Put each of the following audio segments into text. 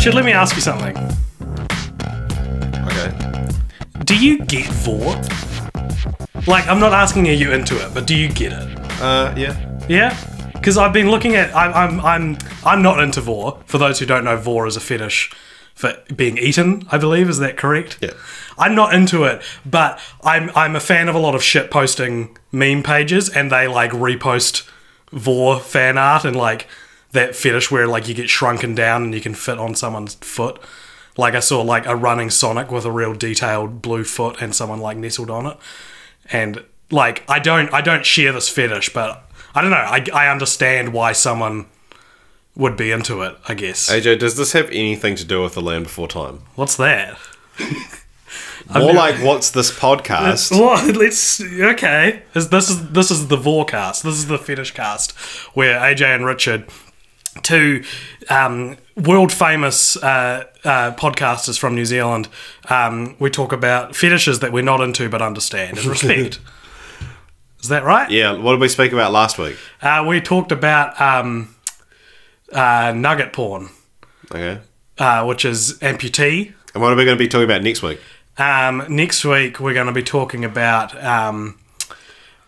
Richard, let me ask you something. Okay. Do you get Vore? Like, I'm not asking are you into it, but do you get it? Yeah. Yeah? Because I've been looking at... I'm not into Vore. For those who don't know, Vore is a fetish for being eaten, I believe. Is that correct? Yeah. I'm not into it, but I'm a fan of a lot of shit posting meme pages, and they like repost Vore fan art and like that fetish where like you get shrunken down and you can fit on someone's foot. Like I saw like a running Sonic with a real detailed blue foot and someone like nestled on it. And like I don't share this fetish, but I don't know, I understand why someone would be into it, I guess. AJ, does this have anything to do with The Land Before Time? What's that? More like, what's this podcast? What? Okay. This is the Vorecast. This is the fetish cast, where AJ and Richard, two world famous podcasters from New Zealand, we talk about fetishes that we're not into but understand and respect. Is that right? Yeah. What did we speak about last week? We talked about nugget porn, Okay. which is amputee. And what are we going to be talking about next week? Next week we're going to be talking about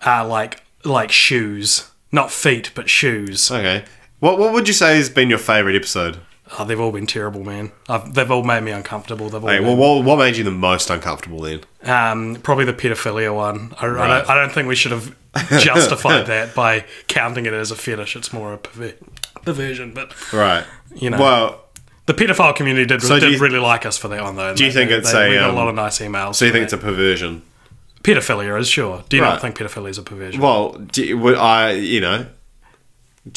like shoes, not feet, but shoes. Okay. What would you say has been your favourite episode? Oh, they've all been terrible, man. They've all made me uncomfortable. They've all Hey, well, what made you the most uncomfortable then? probably the pedophilia one. I don't think we should have justified that by counting it as a fetish. It's more a perversion, but Right. you know. Well, the pedophile community did So do you- really like us for that one, though. Do you think it's we a, got a lot of nice emails? so you for think that. it's a perversion? Pedophilia is, sure. Do you Right. not think pedophilia is a perversion? Well, do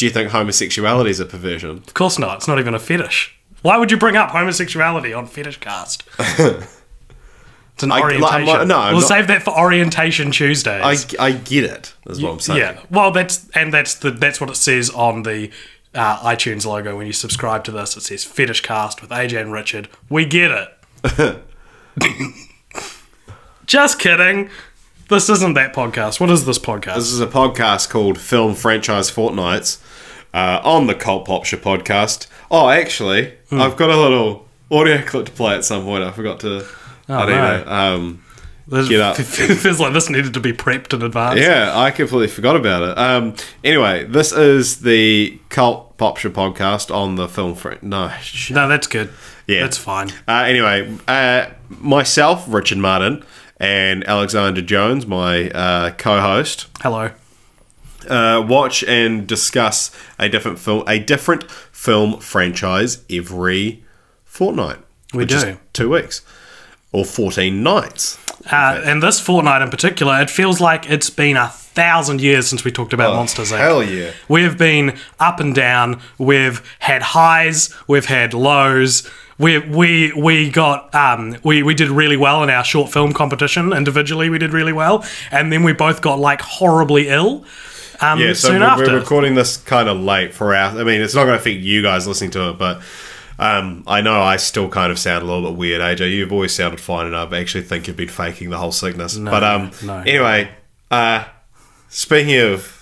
you think homosexuality is a perversion? Of course not. It's not even a fetish. Why would you bring up homosexuality on Fetish Cast? It's an orientation. I'm we'll not- save that for Orientation Tuesdays. I get it. That's what I'm saying. Yeah. Well, that's what it says on the iTunes logo when you subscribe to this. It says Fetish Cast with AJ and Richard. We get it. Just kidding. This isn't that podcast. What is this podcast? This is a podcast called Film Franchise Fortnights on the Cult Popture podcast. Oh, actually, I've got a little audio clip to play at some point. I forgot to. Get up. It feels like this needed to be prepped in advance. Yeah, I completely forgot about it. Anyway, this is the Cult Popture podcast on the Film No, that's good. Yeah. That's fine. Anyway, myself, Richard Martin, and Alexander Jones, my co-host, Hello. watch and discuss a different film franchise every fortnight. Which is 2 weeks or 14 nights. And this fortnight in particular, it feels like it's been 1,000 years since we talked about Monsters, Inc. Hell yeah. We've been up and down. We've had highs. We've had lows. We did really well in our short film competition. Individually, we did really well, and then we both got like horribly ill. Yeah, so soon after. we're recording this kind of late for our. I mean, it's not going to affect you guys listening to it, but I know I still kind of sound a little bit weird, AJ. You've always sounded fine, and I actually think you've been faking the whole sickness. No, no. Anyway, speaking of.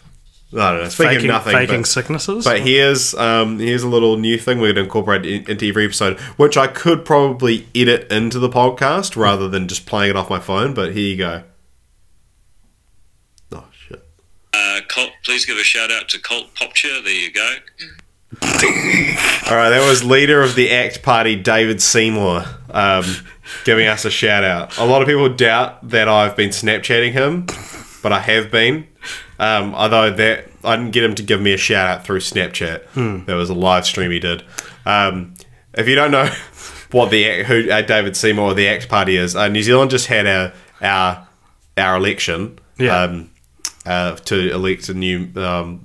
I don't know. Speaking of nothing, faking sicknesses. But here's a little new thing we're going to incorporate into every episode, which I could probably edit into the podcast rather than just playing it off my phone. But here you go. Oh shit! Cult, please give a shout out to Cult Popture. There you go. All right, that was leader of the ACT Party, David Seymour, giving us a shout out. A lot of people doubt that I've been Snapchatting him, but I have been. Although that I didn't get him to give me a shout out through Snapchat. There was a live stream he did. If you don't know who David Seymour or the ACT Party is, New Zealand just had our election. Yeah. To elect a new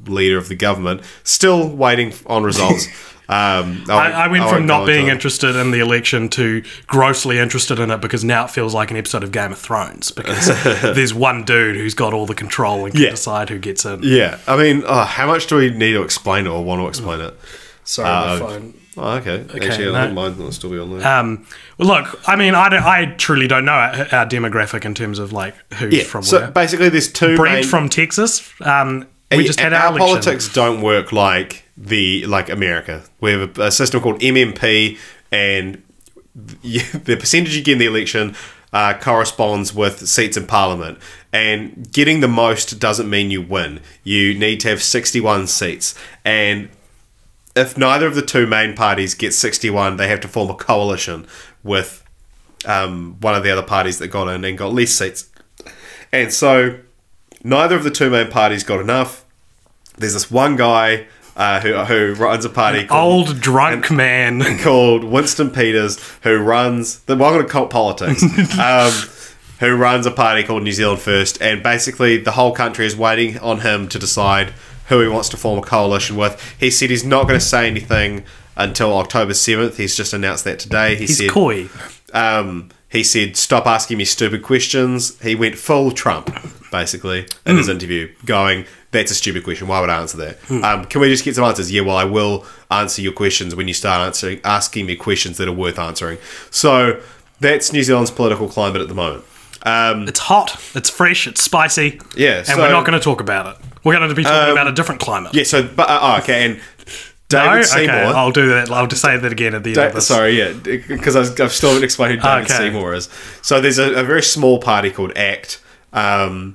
leader of the government. Still waiting on results. I went from not being interested in the election to grossly interested in it because now it feels like an episode of Game of Thrones because there's one dude who's got all the control and can decide who gets in. Yeah, I mean, how much do we need to explain it or want to explain it? Sorry, my phone. Oh, okay. Actually, I don't mind. It'll still be on there. Well, look, I mean, I truly don't know our demographic in terms of like who's from so where. basically, there's two. Brent from Texas. We just had our election. Politics don't work like America. We have a system called MMP, and the percentage you get in the election corresponds with seats in Parliament. And getting the most doesn't mean you win. You need to have 61 seats. And if neither of the two main parties get 61, they have to form a coalition with one of the other parties that got in and got less seats. And so neither of the two main parties got enough. There's this one guy who runs a party called, old drunk man called Winston Peters, who runs the welcome to cult politics. Who runs a party called New Zealand First, and basically the whole country is waiting on him to decide who he wants to form a coalition with. He said he's not going to say anything until October 7th. He's just announced that today. He's coy. He said, stop asking me stupid questions. He went full Trump, basically, in his interview, going, that's a stupid question. Why would I answer that? Can we just get some answers? Yeah, well, I will answer your questions when you start asking me questions that are worth answering. So that's New Zealand's political climate at the moment. It's hot, it's fresh, it's spicy. Yeah, and we're not going to talk about it. We're going to be talking about a different climate. Yeah, so, okay, and David Seymour. Okay, I'll do that. I'll just say that again at the end of this. Sorry, yeah, because I've still haven't explained who David Seymour is. So there's a very small party called ACT. Now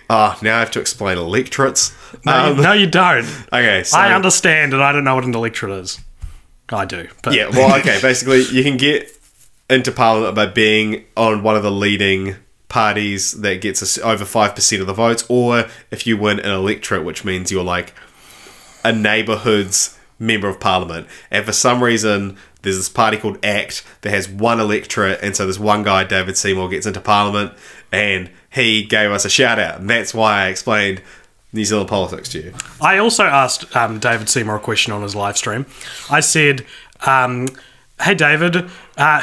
I have to explain electorates. No, you don't. Okay, so I understand, and I don't know what an electorate is. I do. But. Yeah, well, okay, basically, you can get into Parliament by being on one of the leading parties that gets us over 5% of the votes, or if you win an electorate, which means you're like a neighbourhood's member of Parliament. And for some reason, there's this party called ACT that has one electorate, and so this one guy, David Seymour, gets into Parliament, and he gave us a shout out, and that's why I explained New Zealand politics to you. I also asked David Seymour a question on his live stream. I said, hey David,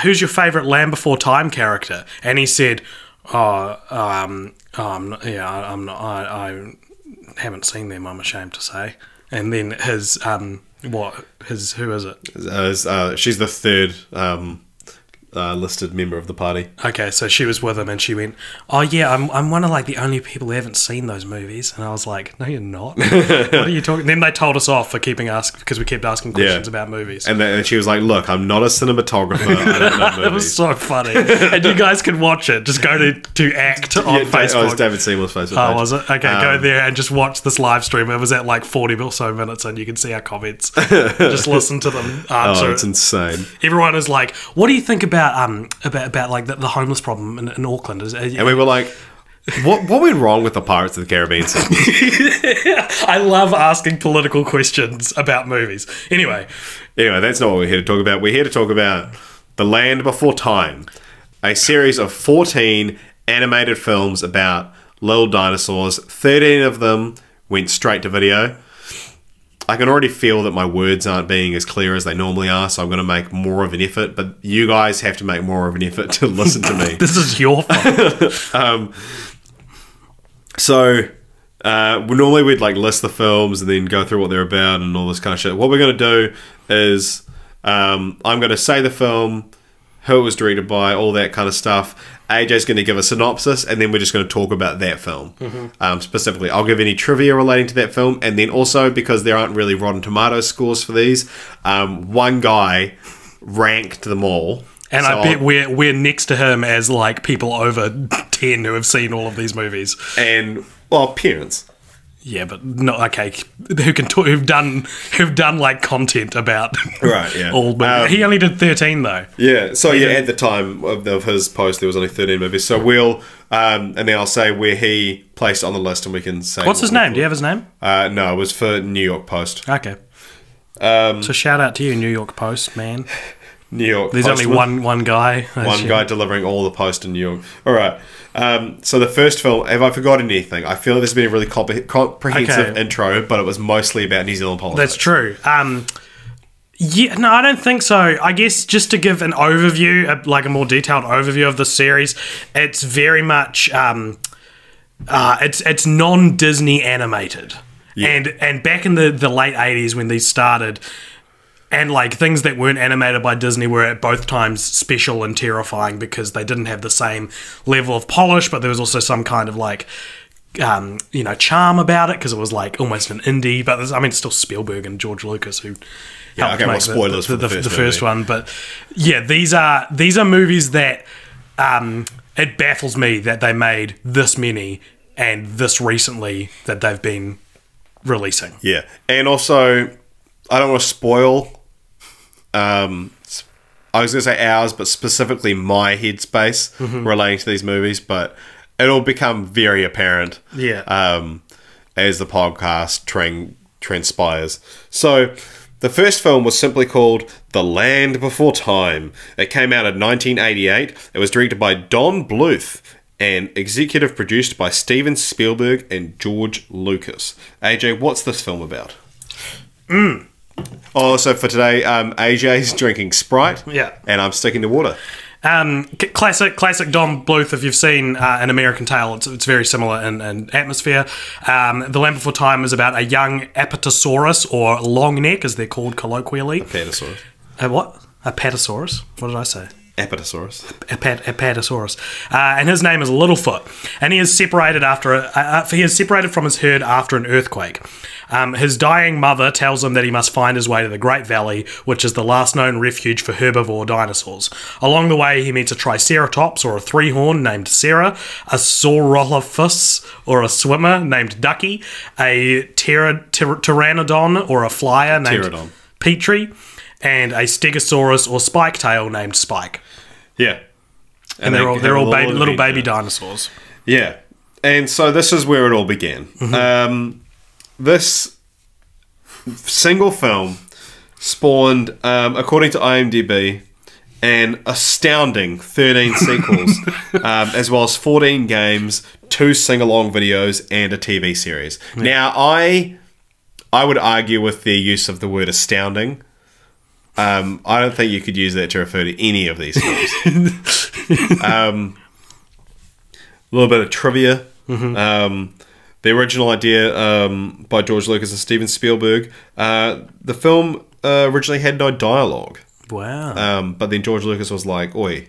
who's your favourite Land Before Time character? And he said, I haven't seen them, I'm ashamed to say. And then his who is it? She's the third listed member of the party. Okay, so she was with him and she went, oh yeah, I'm one of like the only people who haven't seen those movies. And I was like, no you're not. What are you talking? Then they told us off for because we kept asking questions about movies. And she was like, look, I'm not a cinematographer, I don't know movies. It was so funny. And you guys can watch it. Just go to ACT on Facebook. Oh, it's David Seymour's Facebook page. Oh, was it? Okay, go there and just watch this live stream. It was at like 40 or so minutes and you can see our comments. Just listen to them answer. Oh, it's insane. Everyone is like, what do you think about like the homeless problem in Auckland? And we were like, what went wrong with the Pirates of the Caribbean scene? I love asking political questions about movies. Anyway, that's not what we're here to talk about. We're here to talk about The Land Before Time, a series of 14 animated films about little dinosaurs. 13 of them went straight to video. I can already feel that my words aren't being as clear as they normally are, so I'm going to make more of an effort, but you guys have to make more of an effort to listen to me. This is your fault. Normally we'd like list the films and then go through what they're about and all this kind of shit. What we're going to do is I'm going to say the film, who it was directed by, all that kind of stuff. AJ's going to give a synopsis, and then we're just going to talk about that film. Specifically, I'll give any trivia relating to that film, and then also, because there aren't really Rotten Tomatoes scores for these, one guy ranked them all. And so I bet we're next to him as like people over 10 who have seen all of these movies. And, well, parents. Yeah, but no, okay. Who've done like content about all movies. He only did 13 though. Yeah, so at the time of his post, there was only 13 movies. So we'll and then I'll say where he placed on the list, and we can say what's his name. Do you have his name? No, it was for New York Post. Okay. So shout out to you, New York Post, man. New York. There's Postman. only one guy. One guy delivering all the post in New York. All right. So the first film, have I forgotten anything? I feel like there's been a really comprehensive intro, but it was mostly about New Zealand politics. That's true. Yeah, no, I don't think so. I guess just to give an overview, like a more detailed overview of the series, it's very much it's non-Disney animated, and back in the late 80s when these started. And like things that weren't animated by Disney were at both times special and terrifying because they didn't have the same level of polish, but there was also some kind of like charm about it because it was like almost an indie. But it's still Spielberg and George Lucas who helped okay, well, make spoilers for the first movie. one. But yeah, these are movies that it baffles me that they made this many and this recently that they've been releasing. Yeah, and also I don't want to spoil. I was going to say ours, but specifically my headspace relating to these movies, but it'll become very apparent as the podcast transpires. So, the first film was simply called The Land Before Time. It came out in 1988. It was directed by Don Bluth and executive produced by Steven Spielberg and George Lucas. AJ, what's this film about? Oh, so for today, AJ's drinking Sprite, and I'm sticking to water. Classic Don Bluth. If you've seen An American Tail, it's very similar in atmosphere. The Land Before Time is about a young Apatosaurus, or long neck as they're called colloquially. Apatosaurus. What? Apatosaurus? What did I say? Apatosaurus. Apatosaurus. And his name is Littlefoot. And he is separated from his herd after an earthquake. His dying mother tells him that he must find his way to the Great Valley, which is the last known refuge for herbivore dinosaurs. Along the way, he meets a Triceratops, or a three-horn, named Sarah, a Saurolophus, or a swimmer, named Ducky, a Pteranodon, or a flyer, named Petrie, and a Stegosaurus, or spike-tail, named Spike. Yeah. And they're all little baby dinosaurs. Yeah. And so this is where it all began. This single film spawned, according to IMDb, an astounding 13 sequels, as well as 14 games, 2 sing-along videos, and a TV series. Yeah. Now, I would argue with the use of the word astounding. I don't think you could use that to refer to any of these films. A little bit of trivia. The original idea by George Lucas and Steven Spielberg. The film originally had no dialogue. Wow. But then George Lucas was like, "Oi,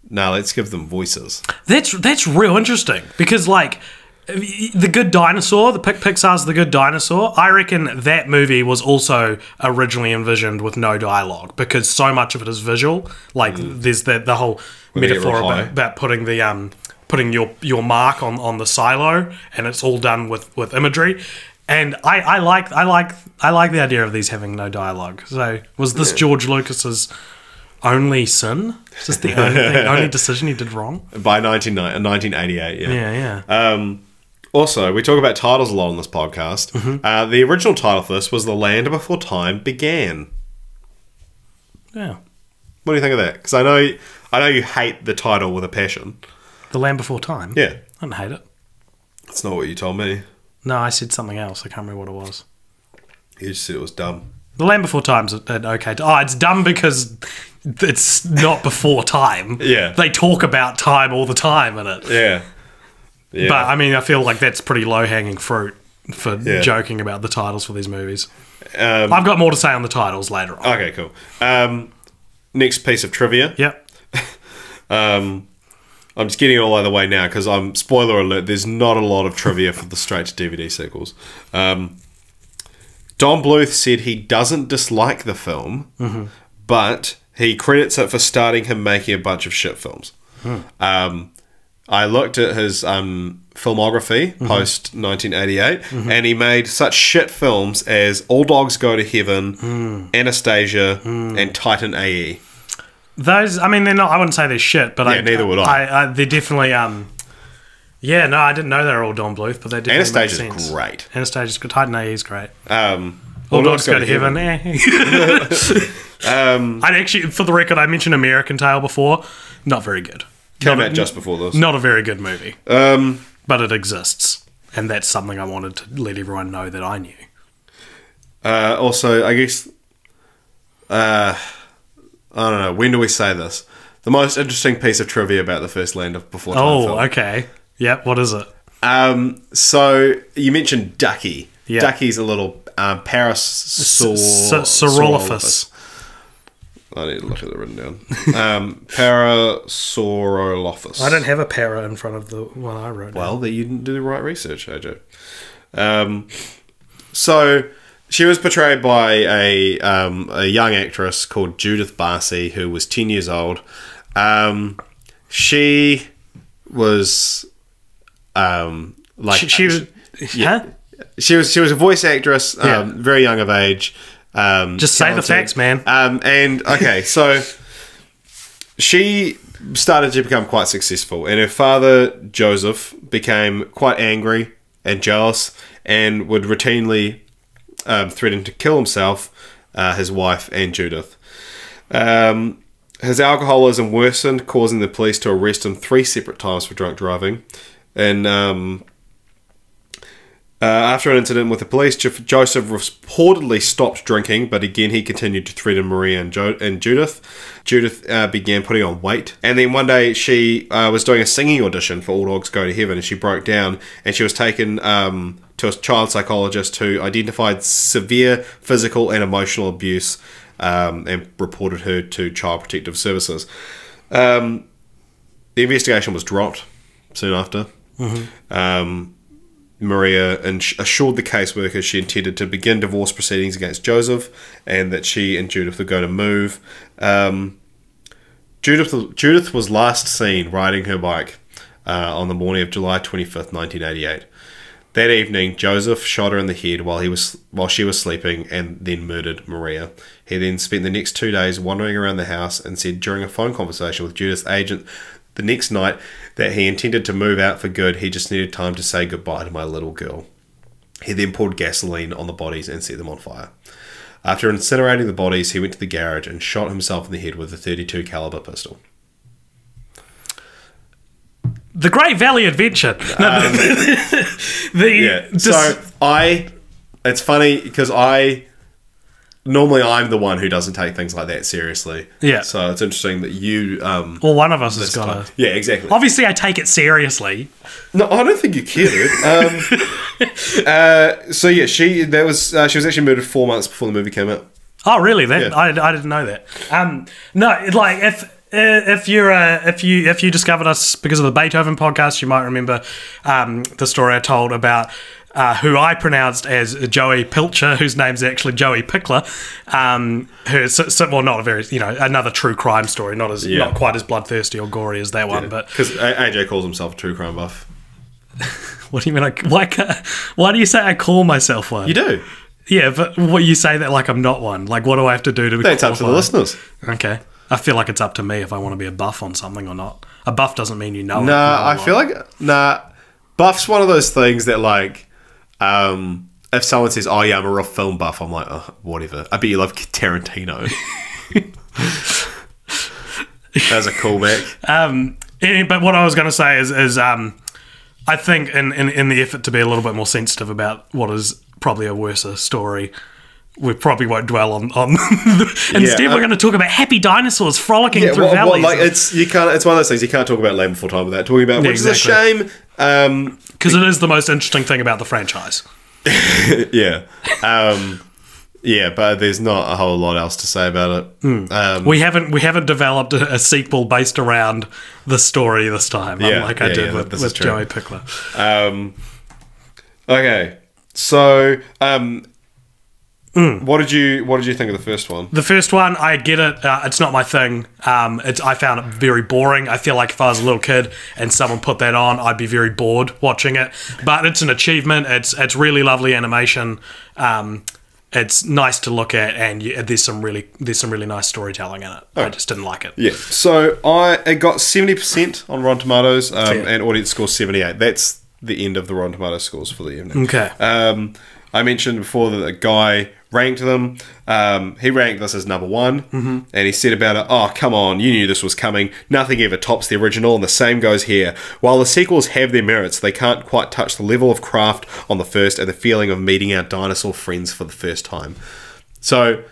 now let's give them voices." That's real interesting because, like, The Good Dinosaur, Pixar's The Good Dinosaur, I reckon that movie was also originally envisioned with no dialogue because so much of it is visual. Like, there's the whole metaphor about putting the putting your mark on the silo, and it's all done with imagery. And I like the idea of these having no dialogue. So was this George Lucas's only sin? Is this the only decision he did wrong? By 1988, Yeah. Also, we talk about titles a lot on this podcast. The original title for this was The Land Before Time Began. Yeah. What do you think of that? Because I know you hate the title with a passion. The Land Before Time? Yeah. I don't hate it. That's not what you told me. No, I said something else. I can't remember what it was. You just said it was dumb. The Land Before Time's an okay... it's dumb because it's not before time. Yeah. They talk about time all the time in it. Yeah. But, I mean, I feel like that's pretty low-hanging fruit for joking about the titles for these movies. I've got more to say on the titles later on. Okay, cool. Next piece of trivia. Yep. I'm just getting it all out of the way now because spoiler alert, there's not a lot of trivia for the straight-to-DVD sequels. Don Bluth said he doesn't dislike the film, but he credits it for starting him making a bunch of shit films. I looked at his filmography post 1988, and he made such shit films as All Dogs Go to Heaven, Anastasia, and Titan AE. Those, I mean, they're not. I wouldn't say they're shit, but neither would I. They're definitely. Yeah, no, I didn't know they were all Don Bluth, but they definitely Anastasia's make sense. great. Anastasia's good. Titan AE is great. All Dogs Go to Heaven. I'd actually, for the record, I mentioned American Tail before. Not very good. Came out just before this. Not a very good movie. But it exists. And that's something I wanted to let everyone know that I knew. Also, I guess... I don't know. When do we say this? The most interesting piece of trivia about the first Land Before Time film. Okay. Yep, what is it? So, you mentioned Ducky. Yep. Ducky's a little Parasaurolophus. I need to look at it written down. Parasaurolophus. I don't have a para in front of the one I wrote. Well, that you didn't do the right research, AJ. So she was portrayed by a young actress called Judith Barcy, who was 10 years old. She was She was. yeah. Huh? She was a voice actress, very young of age. Just say the talented. facts, man. And okay, so she started to become quite successful, and her father Joseph became quite angry and jealous, and would routinely threaten to kill himself, his wife, and Judith. His alcoholism worsened, causing the police to arrest him 3 separate times for drunk driving. And after an incident with the police, Joseph reportedly stopped drinking, but again he continued to threaten Maria and Judith. Judith began putting on weight, and then one day she was doing a singing audition for All Dogs Go to Heaven, and she broke down, and she was taken to a child psychologist who identified severe physical and emotional abuse, and reported her to Child Protective Services. The investigation was dropped soon after. Maria assured the caseworker she intended to begin divorce proceedings against Joseph, and that she and Judith were going to move. Judith was last seen riding her bike on the morning of July 25th, 1988. That evening, Joseph shot her in the head while she was sleeping, and then murdered Maria. He then spent the next 2 days wandering around the house, and said during a phone conversation with Judith's agent the next night that he intended to move out for good. He just needed time to say goodbye to my little girl. He then poured gasoline on the bodies and set them on fire. After incinerating the bodies, he went to the garage and shot himself in the head with a .32 caliber pistol. The Great Valley Adventure. It's funny because normally I'm the one who doesn't take things like that seriously. Yeah. So it's interesting that you... well, one of us has got to... Yeah, exactly. Obviously, I take it seriously. No, I don't think you care, dude. So yeah, she was actually murdered 4 months before the movie came out. Oh, really? That Yeah. I didn't know that. No, like if you discovered us because of the Beethoven podcast, you might remember the story I told about who I pronounced as Joey Pilcher, whose name's actually Joey Pickler. Who's well, not a very another true crime story, not quite as bloodthirsty or gory as that one, but because AJ calls himself a true crime buff. What do you mean? Why do you say I call myself one? You do. Yeah, but what you say that like I'm not one. Like, what do I have to do to be? That's up to the listeners. Okay, I feel like it's up to me if I want to be a buff on something or not. A buff doesn't mean you know. Nah, I feel like buff's one of those things that like. If someone says, "Oh yeah, I'm a real film buff," I'm like, "Oh, whatever." I bet you love Tarantino. That's a callback. But what I was going to say is I think in the effort to be a little bit more sensitive about what is probably a worse story, we probably won't dwell on. Instead, we're going to talk about happy dinosaurs frolicking through valleys. It's one of those things you can't talk about Land Before Time without talking about, which is a shame. Because it is the most interesting thing about the franchise. Yeah. But there's not a whole lot else to say about it. We haven't developed a sequel based around the story this time, unlike I did with Joey Pickler. Okay, so what did you think of the first one? The first one, I get it. It's not my thing. I found it very boring. I feel like if I was a little kid and someone put that on, I'd be very bored watching it. But it's an achievement. It's really lovely animation. It's nice to look at, and there's some really nice storytelling in it. Oh. I just didn't like it. Yeah. So it got 70% on Rotten Tomatoes, and audience score 78. That's the end of the Rotten Tomatoes scores for the evening. Okay. I mentioned before that a guy ranked them. He ranked this as number 1, and he said about it, "Oh, come on, you knew this was coming. Nothing ever tops the original, and the same goes here. While the sequels have their merits, they can't quite touch the level of craft on the first and the feeling of meeting our dinosaur friends for the first time." So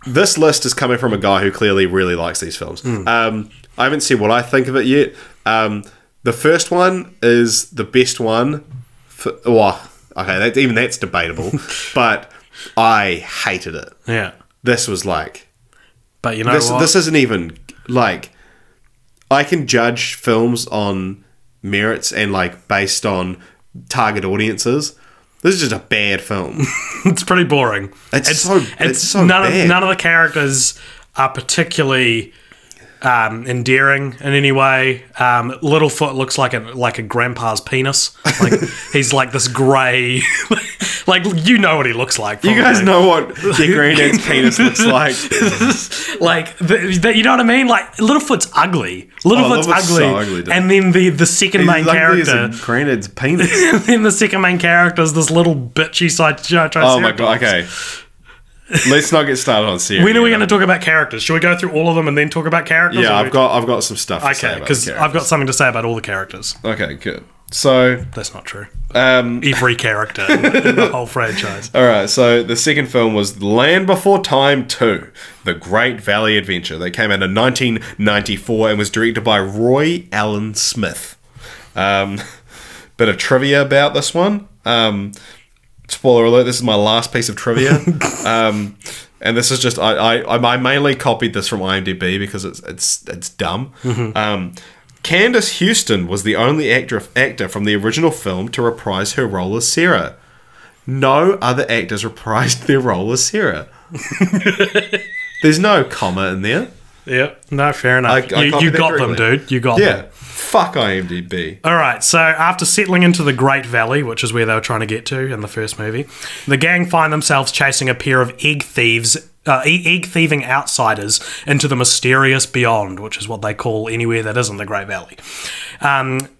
this list is coming from a guy who clearly really likes these films. I haven't said what I think of it yet. The first one is the best one. Okay, that's debatable, but I hated it. Yeah. this was like... But you know what? This isn't even, like... I can judge films on merits and, like, based on target audiences. This is just a bad film. It's pretty boring. It's so bad. None of the characters are particularly endearing in any way. Littlefoot looks like a grandpa's penis. Like he's like this grey. Like you know what he looks like. Probably. You guys know what your granddad's penis looks like. Like you know what I mean? Like Littlefoot's ugly. Littlefoot's ugly. So ugly, dude. And then the second main character, granddad's penis. and then the second main character is this little bitchy Triceratops. Oh my god! Okay. Let's not get started on series. When are we going to talk about characters? Should we go through all of them and then talk about characters? Yeah, I've got some stuff to say Okay, about because I've got something to say about all the characters. Okay, good. So That's not true. every Character in the whole franchise. All right, so the second film was Land Before Time 2, The Great Valley Adventure. That came out in 1994 and was directed by Roy Allen Smith. Bit of trivia about this one. Spoiler alert, this is my last piece of trivia. And this is just, I mainly copied this from IMDb because it's dumb. Candace Houston was the only actor from the original film to reprise her role as Sarah. No other actors reprised their role as Sarah. There's no comma in there. Yep. No, fair enough. I you copied that got them, correctly. dude. You got them. Yeah. Fuck IMDb. All right, so after settling into the Great Valley, which is where they were trying to get to in the first movie, the gang find themselves chasing a pair of egg thieving outsiders into the mysterious beyond, which is what they call anywhere that isn't the Great Valley.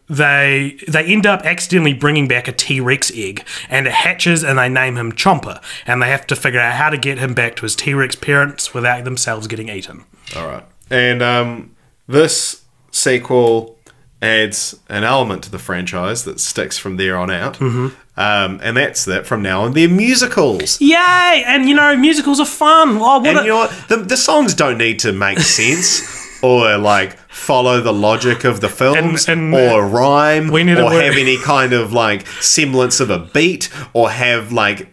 They end up accidentally bringing back a T-Rex egg, and it hatches, and they name him Chomper, and they have to figure out how to get him back to his T-Rex parents without themselves getting eaten. All right, and this sequel adds an element to the franchise that sticks from there on out. And that's that from now on. They're musicals. Yay! And, you know, musicals are fun. Oh, And you know what? The songs don't need to make sense or, like, follow the logic of the films or rhyme or have any kind of, like, semblance of a beat or have, like,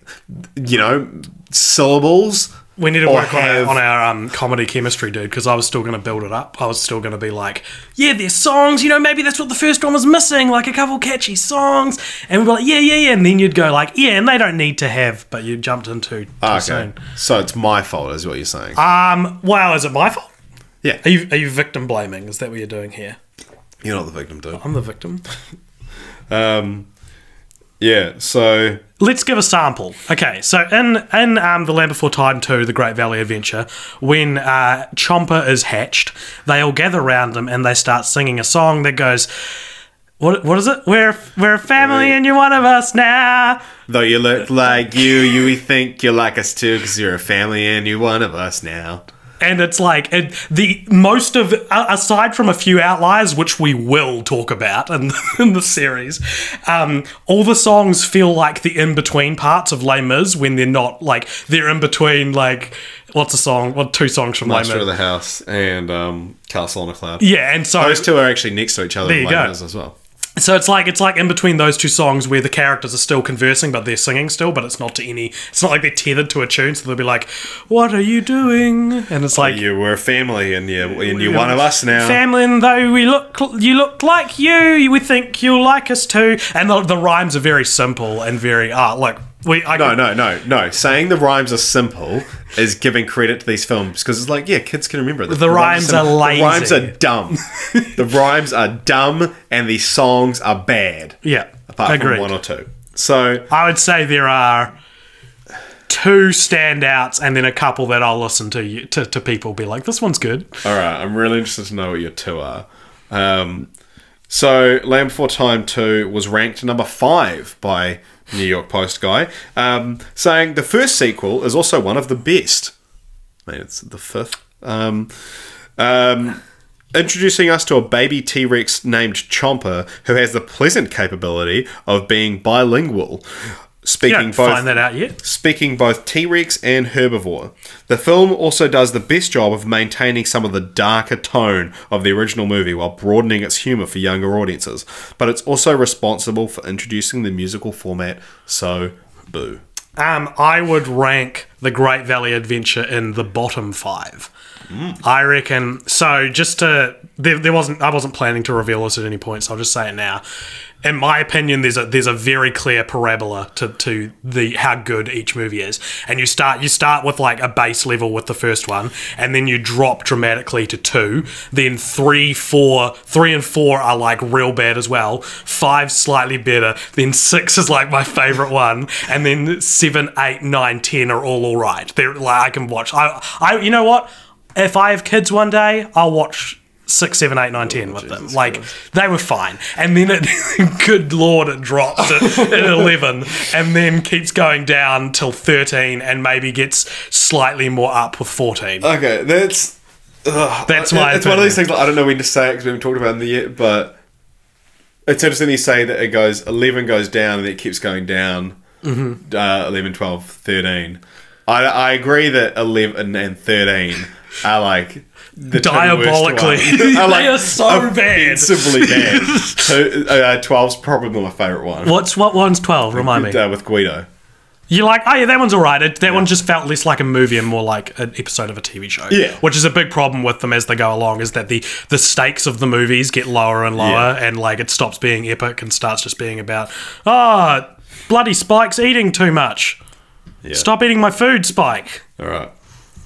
you know, syllables. We need to work on our comedy chemistry, dude, because I was still going to build it up. I was still going to be like, yeah, there's songs, you know, maybe that's what the first one was missing, like a couple catchy songs. And we'd be like, yeah. And then you'd go like, yeah, and they don't need to have, but you jumped in too soon. So it's my fault, is what you're saying. Wow, is it my fault? Yeah. Are you victim blaming? Is that what you're doing here? You're not the victim, dude. I'm the victim. Yeah, so... Let's give a sample. Okay, so in The Land Before Time 2, The Great Valley Adventure, when Chomper is hatched, they all gather around him and they start singing a song that goes, what is it? We're a family and you're one of us now. Though you look like we think you like us too because you're a family and you're one of us now. And it's like, aside from a few outliers, which we will talk about in the series, all the songs feel like the in-between parts of Les Mis when they're not, like, they're in between, like, what's a song? What two songs from Les Mis? Master of the House and Castle on a Cloud. Yeah, and so... Those two are actually next to each other in Les Mis as well. So it's like in between those two songs where the characters are still conversing but they're singing still, but it's not like they're tethered to a tune, so they'll be like, what are you doing? And it's like, you were a family and you're one of us now. Family, and though you look like you, we think you'll like us too. And the rhymes are very simple and very No. Saying the rhymes are simple is giving credit to these films because it's like, yeah, kids can remember it. The rhymes are lazy. The rhymes are dumb. The rhymes are dumb and the songs are bad. Yeah, apart from one or two. So I would say there are two standouts and then a couple that I'll listen to people be like, this one's good. All right, I'm really interested to know what your two are. So Land Before Time 2 was ranked number 5 by New York Post guy, saying the first sequel is also one of the best. I mean, it's the 5th. Introducing us to a baby T-Rex named Chomper, who has the pleasant capability of being bilingual. Speaking both T-Rex and herbivore. The film also does the best job of maintaining some of the darker tone of the original movie while broadening its humour for younger audiences. But it's also responsible for introducing the musical format, so boo. I would rank The Great Valley Adventure in the bottom 5. I reckon. So just to I wasn't planning to reveal this at any point, so I'll just say it now. In my opinion, there's a very clear parabola to the how good each movie is, and you start with like a base level with the first one, and then you drop dramatically to 2. Then 3 and 4 are like real bad as well. 5 slightly better. Then 6 is like my favorite one, and then 7, 8, 9, 10 are all right. They're like I can watch. I you know what? If I have kids one day, I'll watch 6, 7, 8, 9, 10 with them. Like, they were fine. And then good lord, it drops at 11 and then keeps going down till 13 and maybe gets slightly more up with 14. Okay, that's my It's one of these things, like, I don't know when to say it because we haven't talked about it in the yet, but it's interesting you say that it goes, 11 goes down and then it keeps going down. 11, 12, 13. I agree that 11 and 13 are like the diabolically they are so bad, offensively bad. 12's probably my favourite one. What one's 12? Remind me. With Guido. You're like, oh yeah, that one's alright. That one just felt less like a movie and more like an episode of a TV show. Yeah. Which is a big problem with them as they go along, is that the stakes of the movies get lower and lower, and like it stops being epic and starts just being about, bloody Spike's eating too much. Yeah. Stop eating my food, Spike. Alright.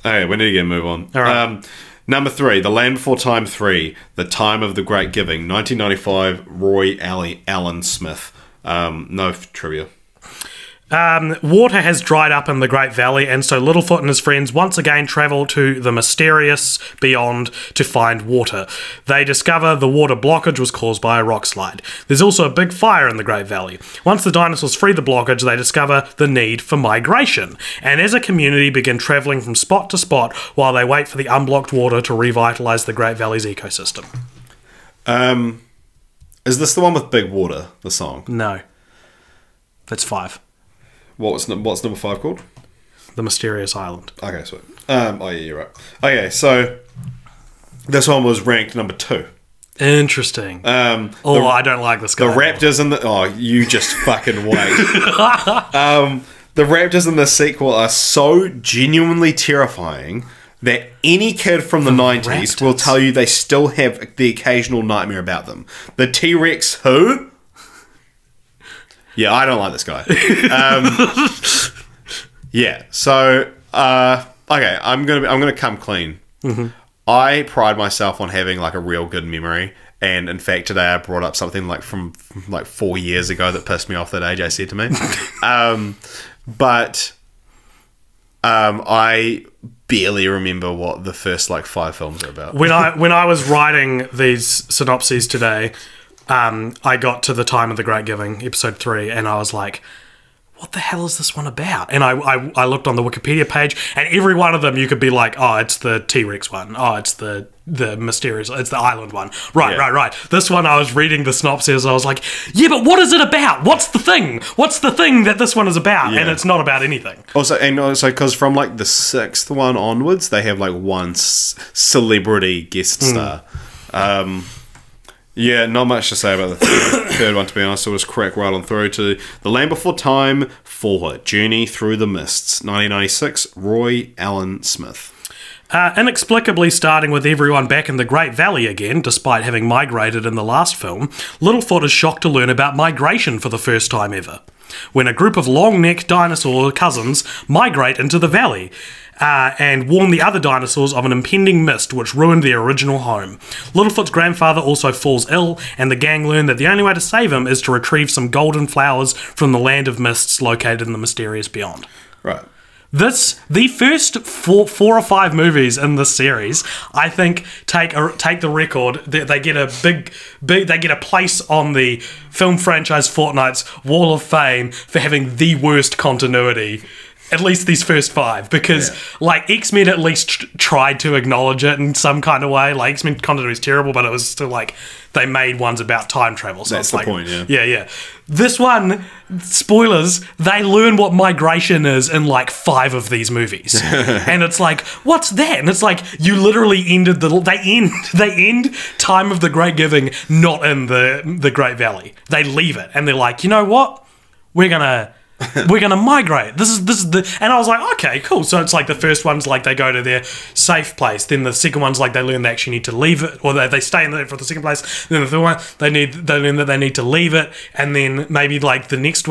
Okay, we need to move on. Alright. Number 3, The Land Before Time 3, The Time of the Great Giving, 1995, Roy Allen Smith. No trivia. Water has dried up in the Great Valley, and so Littlefoot and his friends once again travel to the mysterious beyond to find water. They discover the water blockage was caused by a rock slide. There's also a big fire in the Great Valley. Once the dinosaurs free the blockage, they discover the need for migration, and as a community begin traveling from spot to spot while they wait for the unblocked water to revitalize the Great Valley's ecosystem. Is this the one with Big Water, the song? No. That's 5. What's number 5 called? The Mysterious Island. Okay, sweet. Oh yeah, you're right. Okay, so this one was ranked number 2. Interesting. I don't like this guy. The Raptors and the... Oh, you just fucking wait. The Raptors in the sequel are so genuinely terrifying that any kid from the 90s Raptors will tell you they still have the occasional nightmare about them. The T-Rex who? Yeah, I don't like this guy. Yeah, so okay, I'm gonna come clean. I pride myself on having like a real good memory, and in fact today I brought up something like from like 4 years ago that pissed me off that AJ said to me. But I barely remember what the first like 5 films are about. When I was writing these synopses today, I got to The Time of the Great Giving, episode 3, and I was like, what the hell is this one about? And I looked on the Wikipedia page, and every one of them you could be like, oh, it's the T-Rex one. Oh, it's the mysterious, it's the island one. Right. This one, I was reading the synopsis, I was like, yeah, but what is it about? What's the thing? What's the thing that this one is about? Yeah. And it's not about anything. Also, because from like the 6th one onwards, they have like one celebrity guest star. Yeah, not much to say about the third one, to be honest. So we'll just crack right on through to The Land Before Time 4, Journey Through the Mists, 1996, Roy Allen Smith. Inexplicably starting with everyone back in the Great Valley again, despite having migrated in the last film, Littlefoot is shocked to learn about migration for the first time ever, when a group of long-necked dinosaur cousins migrate into the valley and warn the other dinosaurs of an impending mist which ruined their original home. Littlefoot's grandfather also falls ill, and the gang learn that the only way to save him is to retrieve some golden flowers from the land of mists located in the mysterious beyond. Right. The first four or five movies in this series, I think, take the record. They get a they get a place on the Film Franchise Fortnight's Wall of Fame for having the worst continuity. At least these first 5, because like X-Men at least tried to acknowledge it in some kind of way. Like X-Men continuity is terrible, but it was still like they made ones about time travel. So that's the point. Yeah. This one, spoilers, they learn what migration is in like 5 of these movies, and it's like, what's that? And it's like you literally ended they end Time of the Great Giving not in the Great Valley. They leave it, and they're like, you know what? We're gonna We're gonna migrate. This is the, and I was like, okay, cool. So it's like the first one's like they go to their safe place. Then the second one's like they learn they actually need to leave it, or they stay in there for the second place. Then the third one, they learn that they need to leave it, and then maybe like the next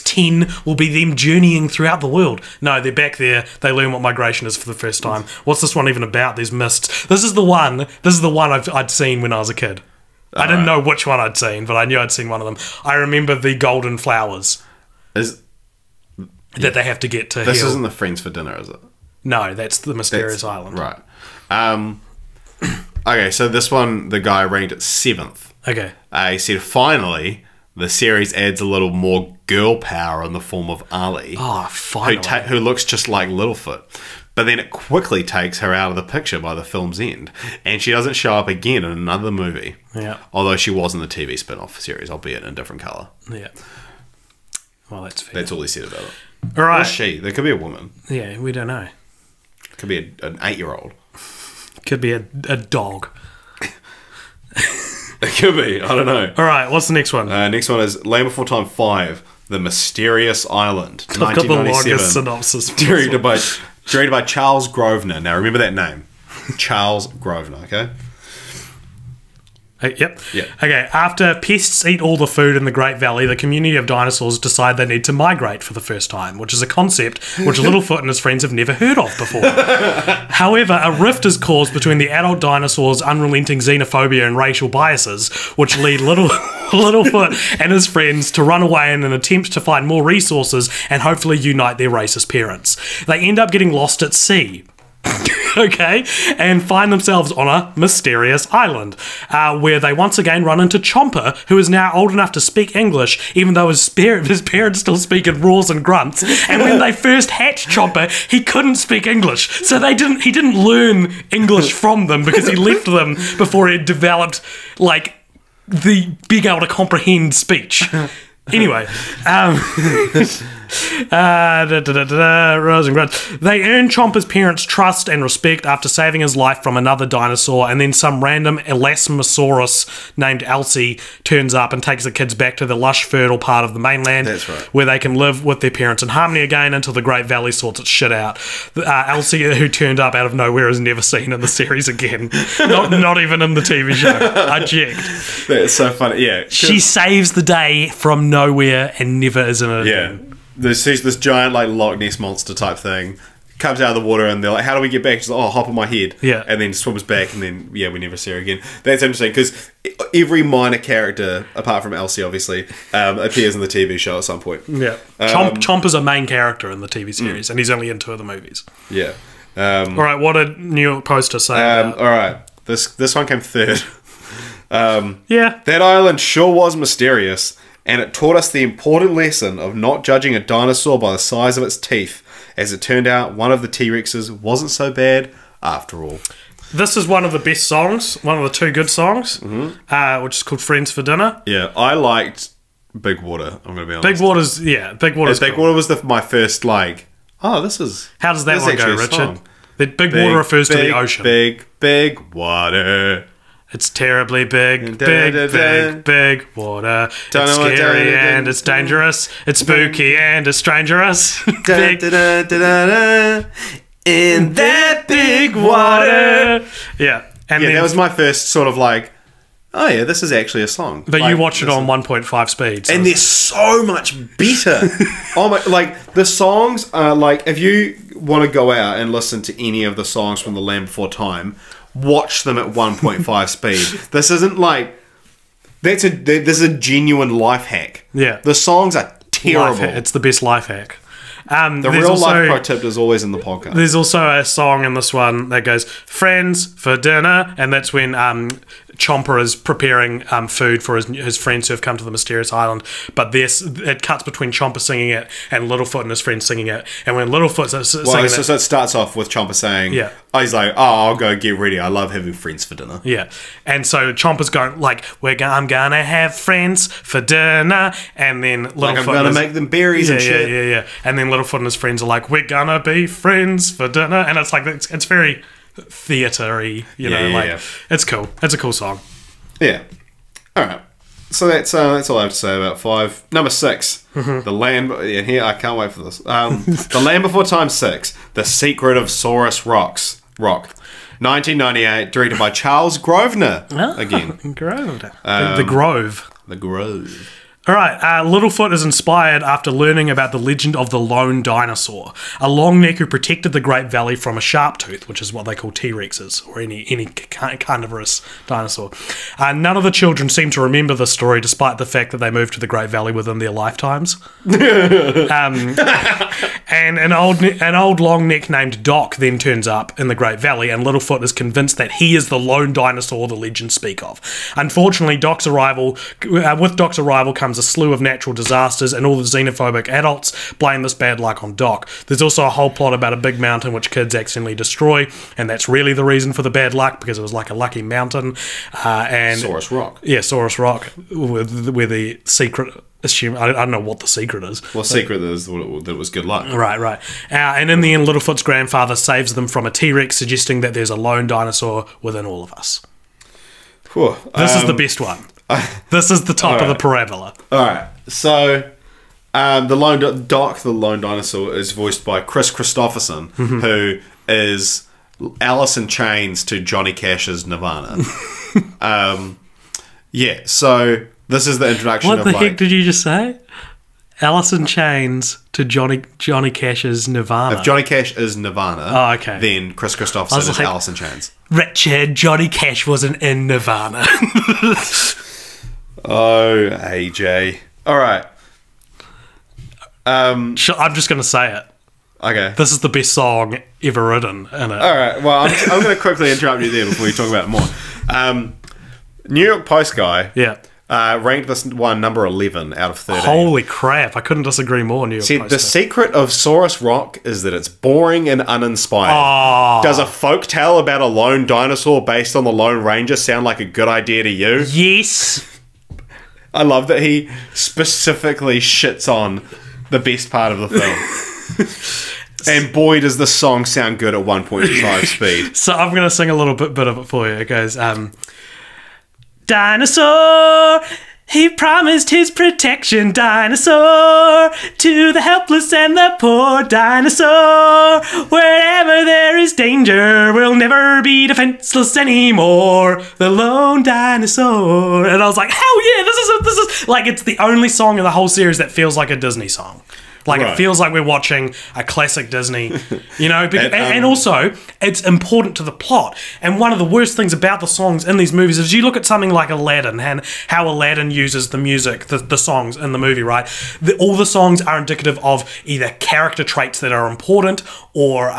10 will be them journeying throughout the world. No, they're back there. They learn what migration is for the first time. What's this one even about? There's mists. This is the one I'd seen when I was a kid. I didn't know which one I'd seen, but I knew I'd seen one of them. I remember the golden flowers that they have to get to This heal. isn't the Friends for Dinner, is it? No, that's the Mysterious Island. Right. Okay, so this one, the guy ranked it 7th. Okay. He said, finally, the series adds a little more girl power in the form of Ali, Oh, finally. who looks just like Littlefoot. But then it quickly takes her out of the picture by the film's end, and she doesn't show up again in another movie. Yeah. Although she was in the TV spin-off series, albeit in a different colour. Yeah. Well, that's fair. That's all he said about it. All Or right. she. There could be a woman. Yeah, we don't know. Could be an 8-year-old. Could be a dog. It could be. I don't know. All right, what's the next one? Next one is Land Before Time 5, The Mysterious Island, I've got the 1997. longest synopsis. For this one. Directed by Charles Grosvenor. Now remember that name. Charles Grosvenor, okay? Yep. Yeah. Okay, after pests eat all the food in the Great Valley, the community of dinosaurs decide they need to migrate for the first time, which is a concept which Littlefoot and his friends have never heard of before. However, a rift is caused between the adult dinosaurs' unrelenting xenophobia and racial biases, which lead Littlefoot and his friends to run away in an attempt to find more resources and hopefully unite their racist parents. They end up getting lost at sea. Okay, and find themselves on a mysterious island where they once again run into Chomper, who is now old enough to speak English, even though his parents still speak in roars and grunts. And when they first hatched Chomper, he couldn't speak English, so he didn't learn English from them because he left them before he had developed like the being able to comprehend speech. Anyway, Rose and Grunts. They earn Chomper's parents' trust and respect after saving his life from another dinosaur, and then some random Elasmosaurus named Elsie turns up and takes the kids back to the lush, fertile part of the mainland. That's right. Where they can live with their parents in harmony again until the Great Valley sorts its shit out. Elsie, who turned up out of nowhere, is never seen in the series again. Not even in the TV show. I checked. That's so funny. Yeah. She saves the day from nowhere and never is in it Yeah. again. There's this giant like Loch Ness monster type thing. Comes out of the water and they're like, how do we get back? She's like, oh, hop on my head. Yeah. And then swims back and then, yeah, we never see her again. That's interesting because every minor character, apart from Elsie, obviously, appears in the TV show at some point. Yeah. Chomper's a main character in the TV series, and he's only in 2 of the movies. Yeah. All right, what did New York Poster say about All right. This one came third. Yeah. That island sure was mysterious, and it taught us the important lesson of not judging a dinosaur by the size of its teeth. As it turned out, one of the T-Rexes wasn't so bad after all. This is one of the best songs, one of the 2 good songs, which is called Friends for Dinner. Yeah, I liked Big Water, I'm going to be honest. Big Water's Big cool. Water was my first, like, oh, this is... How does that this is one go, actually a Richard? song. The big water refers to the ocean. Big water. It's terribly big, Da, da, da, da. big water. Don't It's know what scary da, da, da, and it's dangerous. It's spooky and it's strangerous. Big In that big water. Yeah. And Yeah, then, that was my first sort of like, oh yeah, this is actually a song. but Like, you watched it this on is- 1.5 speed. So And they're so much better. Oh my! Like the songs are like, if you want to go out and listen to any of the songs from The Land Before Time, watch them at 1.5 speed. This isn't like this is a genuine life hack. Yeah. The songs are terrible. life hack. It's the best life hack. The there's real also- life pro tip is always in the podcast. There's also a song in this one that goes "Friends for dinner," and that's when Chomper is preparing food for his friends who have come to the mysterious island. But it cuts between Chomper singing it and Littlefoot and his friends singing it. And when Littlefoot's singing Well, it, so it starts off with Chomper saying, Yeah. oh, he's like, oh, I'll go get ready. I love having friends for dinner. yeah, and so Chomper's going like, I'm gonna have friends for dinner," and then Littlefoot Like, I'm going to and his- make them berries yeah, and shit. yeah. And then Littlefoot and his friends are like, "We're gonna be friends for dinner," and it's like it's very theatre-y, you know, yeah, like yeah. it's cool. It's a cool song. Yeah. All right. So that's all I have to say about 5. Number 6, The Land. And here I can't wait for this. The Land Before Time 6, The Secret of Saurus Rock, 1998, directed by Charles Grosvenor. Again, Grove. The Grove. The Grove. All right, Littlefoot is inspired after learning about the legend of the lone dinosaur, a long neck who protected the Great Valley from a sharp tooth, which is what they call T-Rexes, or any carnivorous dinosaur. None of the children seem to remember the story, despite the fact that they moved to the Great Valley within their lifetimes. And an old long neck named Doc then turns up in the Great Valley, and Littlefoot is convinced that he is the lone dinosaur the legends speak of. Unfortunately, with Doc's arrival comes a slew of natural disasters, and all the xenophobic adults blame this bad luck on Doc. There's also a whole plot about a big mountain which kids accidentally destroy, and that's really the reason for the bad luck, because it was like a lucky mountain. And Saurus Rock. Yeah, Saurus Rock, where the secret... I don't know what the secret is. Well, secret is that it was good luck. Right. And in the end, Littlefoot's grandfather saves them from a T-Rex, suggesting that there's a lone dinosaur within all of us. Whew. This is the best one. This is the top of the parabola. All right. So, the lone dinosaur, is voiced by Chris Christopherson, who is Alice in Chains to Johnny Cash's Nirvana. Yeah. So this is the introduction. What the heck did you just say? Alice in Chains to Johnny Cash's Nirvana. If Johnny Cash is Nirvana, oh, okay, then Chris Christopherson is like, Alice in Chains. Richard, Johnny Cash wasn't in Nirvana. Oh, AJ. All right. I'm just going to say it. Okay. This is the best song ever written in it. All right. Well, I'm going to quickly interrupt you there before you talk about it more. New York Post guy. Yeah. Ranked this one number 11 out of 13. Holy crap! I couldn't disagree more. New York Post. The secret of Saurus Rock is that it's boring and uninspired. Oh. Does a folk tale about a lone dinosaur based on the Lone Ranger sound like a good idea to you? Yes. I love that he specifically shits on the best part of the film. And boy, does the song sound good at 1.5 speed. So I'm going to sing a little bit of it for you. It goes, Dinosaur, he promised his protection, dinosaur, to the helpless and the poor, dinosaur. Wherever there is danger, we'll never be defenseless anymore. The lone dinosaur. And I was like, hell yeah, this is like, it's the only song in the whole series that feels like a Disney song. Like, right. It feels like we're watching a classic Disney, you know, and also it's important to the plot. And one of the worst things about the songs in these movies is you look at something like Aladdin and how Aladdin uses the music, the songs in the movie, right? All the songs are indicative of either character traits that are important or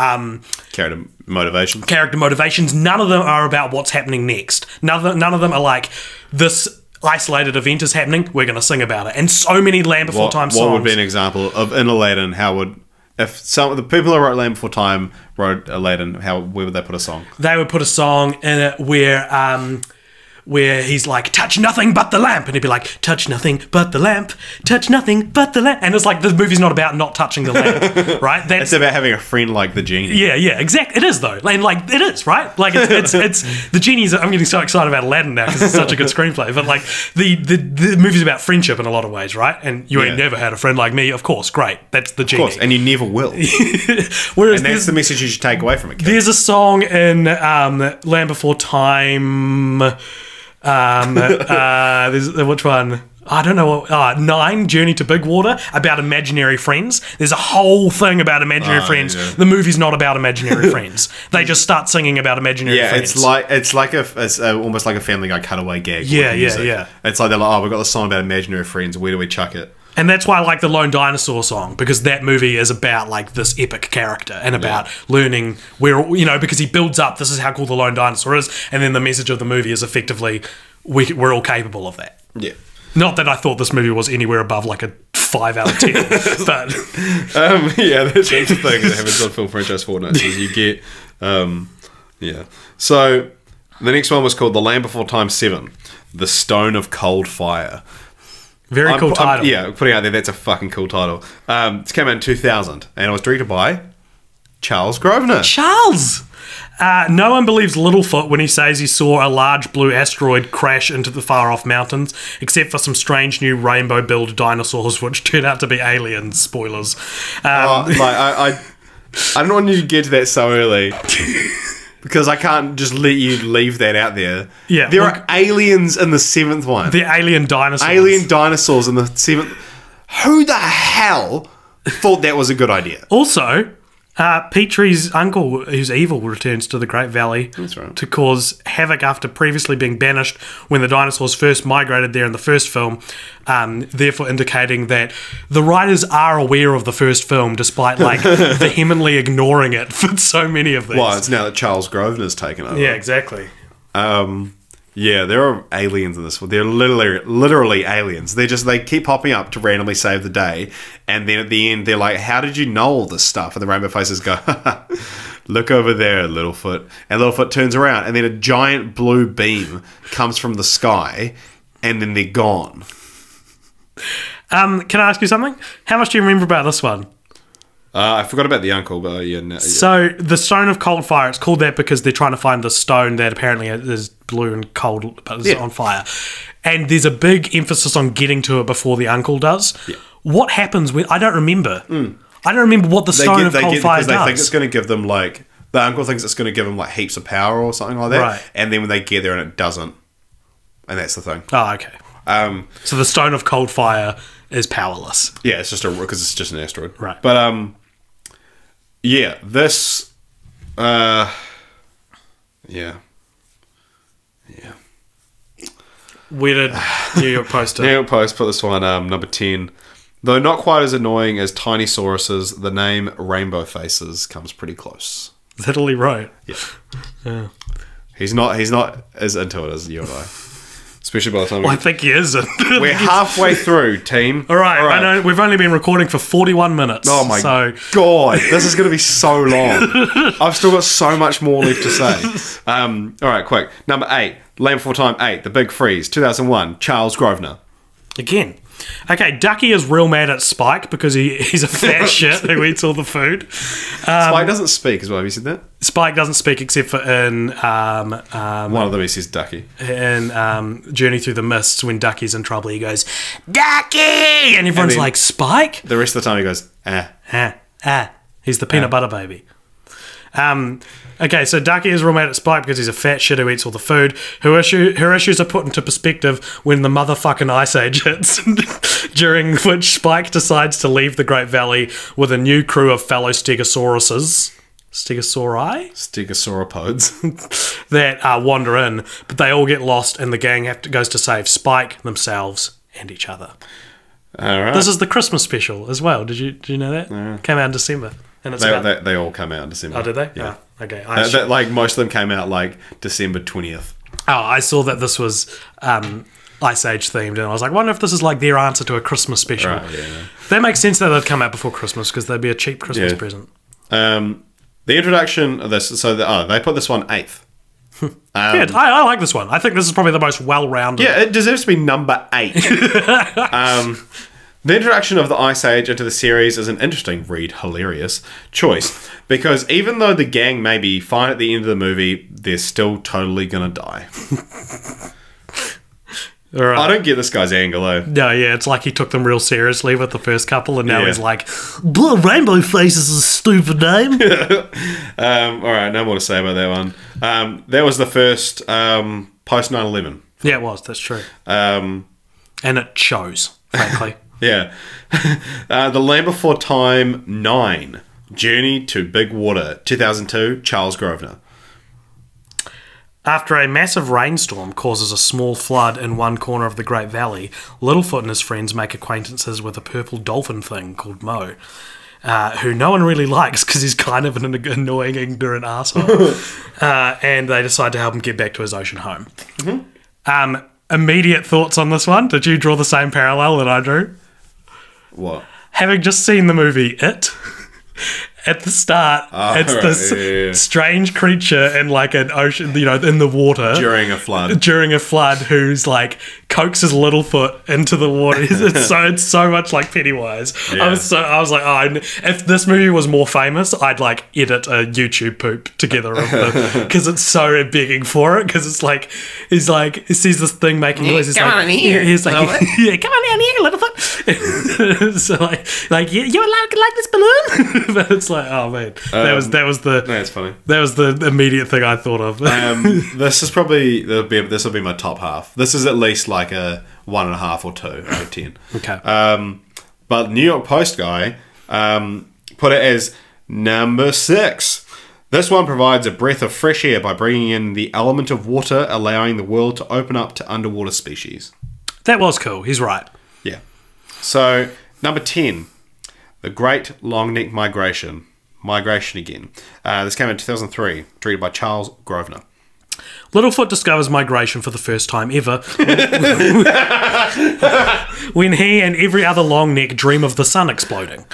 character motivations. Character motivations. None of them are about what's happening next. None of them are like, this isolated event is happening, we're going to sing about it. And so many Land Before Time songs. What would be an example of in Aladdin? How would, if some of the people who wrote Land Before Time wrote Aladdin, where would they put a song? They would put a song in it where he's like, touch nothing but the lamp, and he'd be like, touch nothing but the lamp, touch nothing but the lamp, and it's like, the movie's not about not touching the lamp, right? It's about having a friend like the genie. Yeah, exactly. It is though, and like it is, right? Like it's the genie's. I'm getting so excited about Aladdin now because it's such a good screenplay. But like the movie's about friendship in a lot of ways, right? And you ain't never had a friend like me, of course. Great, that's the genie, of course, and you never will. Whereas and that's the message you should take away from it. There's a song in Land Before Time. There's which one? I don't know. 9, Journey to Big Water, about imaginary friends. There's a whole thing about imaginary friends. Yeah. The movie's not about imaginary friends. They just start singing about imaginary friends. It's almost like a Family Guy cutaway gag. Yeah. It's like they're like, we've got this song about imaginary friends. Where do we chuck it? And that's why I like the Lone Dinosaur song, because that movie is about like this epic character and about learning where, you know, because he builds up, this is how cool the Lone Dinosaur is, and then the message of the movie is effectively we're all capable of that. Yeah. Not that I thought this movie was anywhere above like a 5 out of 10, but that's the thing that happens on Film Franchise Fortnight is you get So the next one was called The Land Before Time 7, The Stone of Cold Fire. Very cool title. Putting out there, that's a fucking cool title. It came out in 2000, and it was directed by Charles Grosvenor. Charles! No one believes Littlefoot when he says he saw a large blue asteroid crash into the far-off mountains, except for some strange new rainbow-billed dinosaurs, which turned out to be aliens. Spoilers. I don't want you to get to that so early. Because I can't just let you leave that out there. Yeah, there are aliens in the 7th one. The alien dinosaurs. Alien dinosaurs in the 7th. Who the hell thought that was a good idea? Also, Petrie's uncle, who's evil, returns to the Great Valley to cause havoc after previously being banished when the dinosaurs first migrated there in the first film, therefore indicating that the writers are aware of the first film despite vehemently ignoring it for so many of these. Well, it's now that Charles Grosvenor's taken over. Yeah, exactly. Yeah, there are aliens in this one. They're literally aliens. They keep popping up to randomly save the day, and then at the end they're like, "How did you know all this stuff?" And the Rainbow Faces go, "Look over there, Littlefoot." And Littlefoot turns around, and then a giant blue beam comes from the sky, and then they're gone. Can I ask you something? How much do you remember about this one? I forgot about the uncle, but yeah. No, yeah. So the Stone of Cold Fire, it's called that because they're trying to find the stone that apparently is blue and cold, but is on fire. And there's a big emphasis on getting to it before the uncle does. Yeah. What happens when... I don't remember. I don't remember what the Stone of Cold Fire does. They think it's going to give them, like... The uncle thinks it's going to give them, like, heaps of power or something like that. Right. And then when they get there and it doesn't. And that's the thing. Oh, okay. So the Stone of Cold Fire is powerless. Yeah, it's just because it's just an asteroid. Right. But, yeah, this... Yeah. Where did New York Post New York Post put this one, number 10. Though not quite as annoying as Tinysaurus's, the name Rainbow Faces comes pretty close. Literally right. Yeah. He's not as into it as you and I. Especially by the time I think he is. We're halfway through, team. All right. I know we've only been recording for 41 minutes. Oh my god, this is going to be so long. I've still got so much more left to say. All right, quick. Number 8, Land Before Time 8, The Big Freeze, 2001, Charles Grosvenor. Again. Okay, Ducky is real mad at Spike because he's a fat shit who eats all the food. Spike doesn't speak as well. Have you said that? Spike doesn't speak except for in... one of them he says Ducky. In Journey Through the Mists, when Ducky's in trouble, he goes, Ducky! And everyone's like, Spike? The rest of the time he goes, He's the peanut butter baby. Okay, so Ducky is real mad at Spike because he's a fat shit who eats all the food. Her issues are put into perspective when the motherfucking Ice Age hits, during which Spike decides to leave the Great Valley with a new crew of fellow Stegosauruses. Stegosauropods. that wander in, but they all get lost and the gang goes to save Spike, themselves, and each other. All right. This is the Christmas special as well. Did you know that? Yeah. Came out in December. And it's they all come out in December. Oh, did they? Yeah. Oh, okay. Like most of them came out like December 20th. Oh, I saw that this was Ice Age themed, and I was like, wonder if this is like their answer to a Christmas special. Right, yeah. That makes sense that they'd come out before Christmas because they'd be a cheap Christmas present. The introduction of this, they put this one 8th. Good. I like this one. I think this is probably the most well-rounded. Yeah, it deserves to be number 8. The introduction of the Ice Age into the series is an interesting, hilarious choice, because even though the gang may be fine at the end of the movie, they're still totally gonna die. Right. I don't get this guy's angle, though. No, yeah, it's like he took them real seriously with the first couple, and now he's like, Rainbow Faces is a stupid name. Alright, no more to say about that one. That was the first post 9/11. Yeah, it was, that's true. And it shows, frankly. Yeah. The Land Before Time 9, Journey to Big Water, 2002, Charles Grosvenor. After a massive rainstorm causes a small flood in one corner of the Great Valley, Littlefoot and his friends make acquaintances with a purple dolphin thing called Mo, who no one really likes because he's kind of an annoying, ignorant asshole. And they decide to help him get back to his ocean home. Mm-hmm. Immediate thoughts on this one? Did you draw the same parallel that I drew? What? Having just seen the movie It, at the start, it's this strange creature in like an ocean, in the water. During a flood, who's like coaxes Littlefoot into the water. It's so much like Pennywise. Yeah. I was like, oh, if this movie was more famous, I'd like edit a YouTube poop together of them because it's so begging for it. Because it's like he sees this thing making noises. Come on in here. He's like, yeah, come on down here, Littlefoot. So like you like this balloon? But it's like, oh man, that was the That's funny. that was the immediate thing I thought of. This will be my top half. This is at least like a 1.5 or 2 out of 10. Okay. But New York Post guy put it as number 6. This one provides a breath of fresh air by bringing in the element of water, allowing the world to open up to underwater species. That was cool. He's right. Yeah. So, number 10, The Great Long Neck Migration. Migration again. This came in 2003, directed by Charles Grosvenor. Littlefoot discovers migration for the first time ever when he and every other longneck dream of the sun exploding,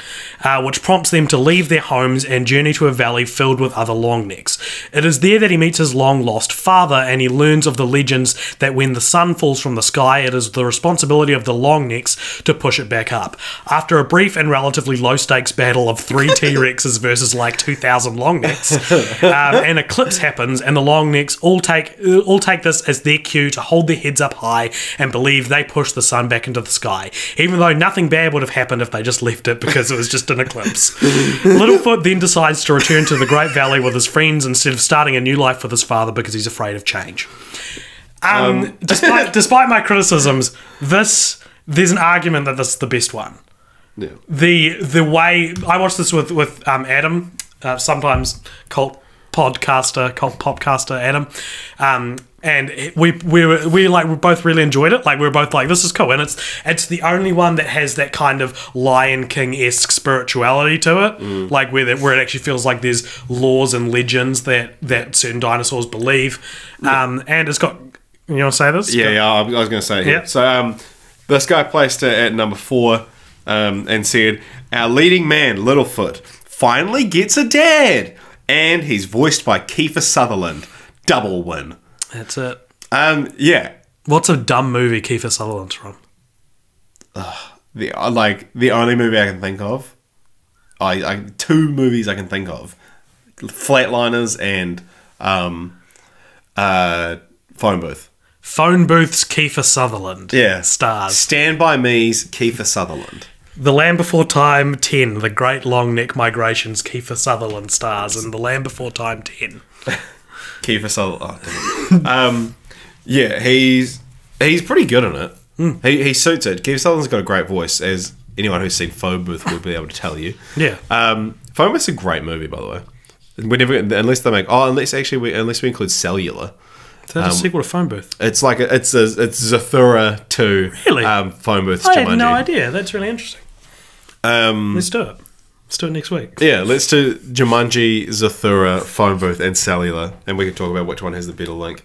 which prompts them to leave their homes and journey to a valley filled with other longnecks. It is there that he meets his long-lost father, and he learns of the legends that when the sun falls from the sky, it is the responsibility of the longnecks to push it back up. After a brief and relatively low-stakes battle of 3 T-Rexes versus like 2,000 longnecks, an eclipse happens, and the longnecks all take this as their cue to hold their heads up high and believe they push the sun back into the sky, even though nothing bad would have happened if they just left it because it was just an eclipse. Littlefoot then decides to return to the Great Valley with his friends instead of starting a new life with his father because he's afraid of change. Despite my criticisms, there's an argument that this is the best one. Yeah. The way I watched this with Adam, sometimes cult popcaster Adam, and we both really enjoyed it. Like we were both like, this is cool, and it's the only one that has that kind of Lion King-esque spirituality to it, like where it actually feels like there's laws and legends that certain dinosaurs believe, and it's got. You want to say this? Yeah, I was going to say it here. Yeah. So this guy placed it at number 4 and said, our leading man, Littlefoot, finally gets a dad. And he's voiced by Kiefer Sutherland. Double win. That's it. Yeah. What's a dumb movie Kiefer Sutherland's from? The only movie I can think of. 2 movies I can think of. Flatliners and Phone Booth. Phone Booth's Kiefer Sutherland. Yeah. Stars. Stand By Me's Kiefer Sutherland. The Land Before Time 10, The Great Long Neck Migrations, Kiefer Sutherland stars, and The Land Before Time 10. Kiefer Sutherland. Oh, yeah, he's pretty good in it. He suits it. Kiefer Sutherland's got a great voice, as anyone who's seen Phone Booth will be able to tell you. Yeah. Phone Booth's a great movie, by the way. Unless we include Cellular. Is that a sequel to Phone Booth? It's like it's Zathura 2. Really? Phone Booth's I Jumanji. had no idea. That's really interesting. Let's do it. Let's do it next week. Yeah, let's do Jumanji, Zathura, Phone Booth, and Cellular, and we can talk about which one has the better link.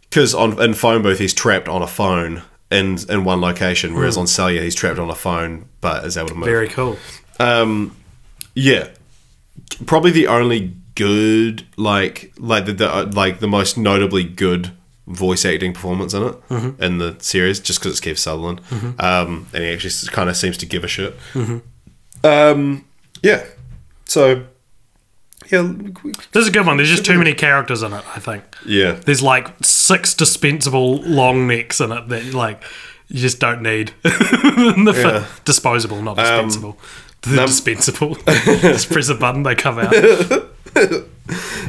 Because in Phone Booth, he's trapped on a phone in one location, whereas on Cellular, he's trapped on a phone but is able to move. Very cool. Yeah, probably the only good, the most notably good voice acting performance in it in the series, just because it's Kiefer Sutherland, and he actually kind of seems to give a shit. Yeah, so yeah, This is a good one. There's just too many characters in it, I think. yeah. There's like 6 dispensable long necks in it that like you just don't need. Disposable, not dispensable. Dispensable. Just press a button, they come out.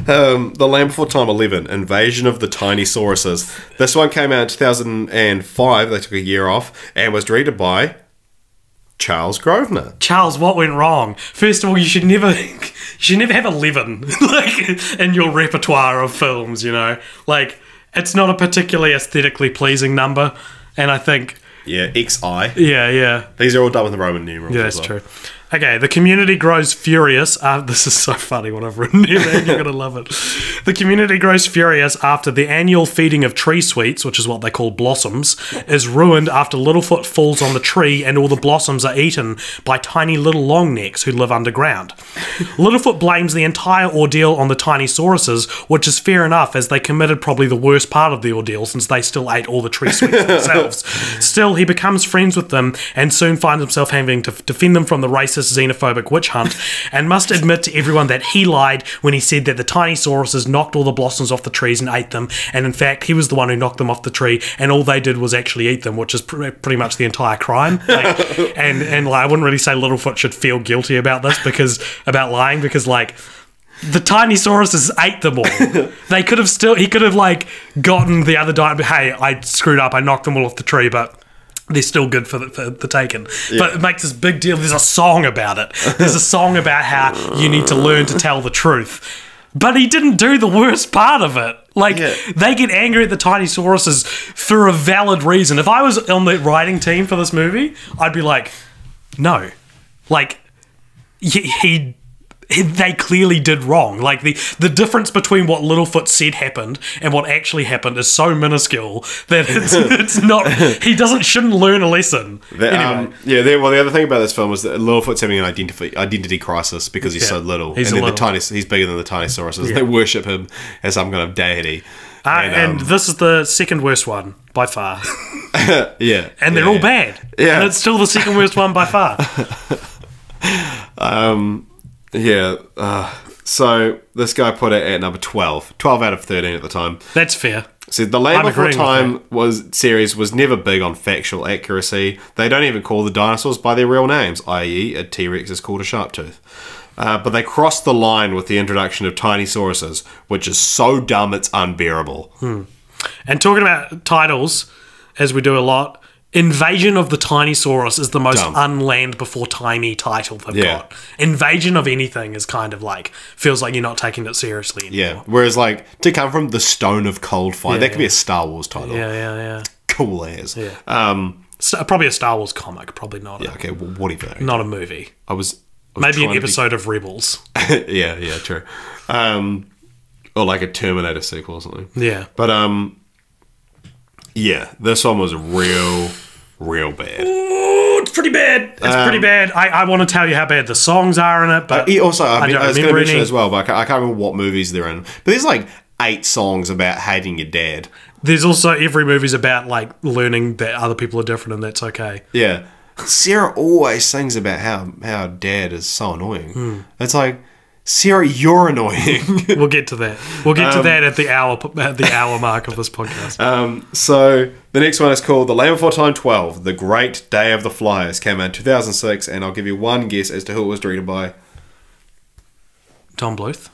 The Land Before Time 11, Invasion of the Tiny Sauruses. This one came out in 2005. They took a year off and was directed by Charles Grosvenor. Charles, what went wrong? First of all, you should never have 11 like in your repertoire of films. You know, like it's not a particularly aesthetically pleasing number, and I think Yeah, XI. yeah. These are all done with the Roman numerals. Yeah, as that's well. true. Okay, the community grows furious. This is so funny what I've written here, man. You're going to love it. The community grows furious after the annual feeding of tree sweets, which is what they call blossoms, is ruined after Littlefoot falls on the tree and all the blossoms are eaten by tiny little longnecks who live underground. Littlefoot blames the entire ordeal on the Tinisauruses, which is fair enough as they committed probably the worst part of the ordeal since they still ate all the tree sweets themselves. Still, he becomes friends with them and soon finds himself having to defend them from the racist xenophobic witch hunt, and must admit to everyone that he lied when he said that the Tinisauruses knocked all the blossoms off the trees and ate them, and in fact he was the one who knocked them off the tree, and all they did was actually eat them, which is pretty much the entire crime. And I wouldn't really say Littlefoot should feel guilty about this, about lying, because like the Tinisauruses ate them all. They could have he could have like gotten the other hey, I screwed up, I knocked them all off the tree, but they're still good for the taken. Yeah. But it makes this big deal. There's a song about it. There's a song about how you need to learn to tell the truth. But he didn't do the worst part of it. Like, they get angry at the Tinisauruses for a valid reason. If I was on the writing team for this movie, I'd be like, no. Like, they clearly did wrong. Like, the difference between what Littlefoot said happened and what actually happened is so minuscule that it's not. He shouldn't learn a lesson. Anyway. The other thing about this film was that Littlefoot's having an identity crisis because he's so little. He's bigger than the Tinisauruses. Yeah. They worship him as some kind of deity. And this is the second worst one by far. Yeah, and they're all bad. Yeah, and it's still the second worst one by far. So this guy put it at number 12 out of 13 at the time. That's fair. So the Land Before Time series was never big on factual accuracy. They don't even call the dinosaurs by their real names, i.e. a T-Rex is called a Sharptooth. But they crossed the line with the introduction of Tinisauruses, which is so dumb it's unbearable. And talking about titles, as we do a lot, Invasion of the Tinisaurus is the most unland before timey title they've got. Invasion of anything is kind of like, feels like you're not taking it seriously anymore. Yeah, whereas like, to come from the Stone of Cold Fire, that could be a Star Wars title. Yeah. Cool as. Yeah. Probably a Star Wars comic, probably not. Yeah, okay, well, whatever. Not a movie. I was maybe an episode of Rebels. yeah, true. Or like a Terminator sequel or something. Yeah. But, yeah, this one was real bad. Ooh, it's pretty bad. It's pretty bad. I want to tell you how bad the songs are in it, but I was going to mention as well, but I can't remember what movies they're in. But there's like 8 songs about hating your dad. There's also every movie's about like learning that other people are different and that's okay. Yeah. Sarah always sings about how dad is so annoying. It's like, Sarah, you're annoying. We'll get to that. We'll get to that at the hour mark of this podcast. So the next one is called The Land Before Time 12, The Great Day of the Flyers. Came out in 2006, and I'll give you one guess as to who it was directed by. Tom Bluth.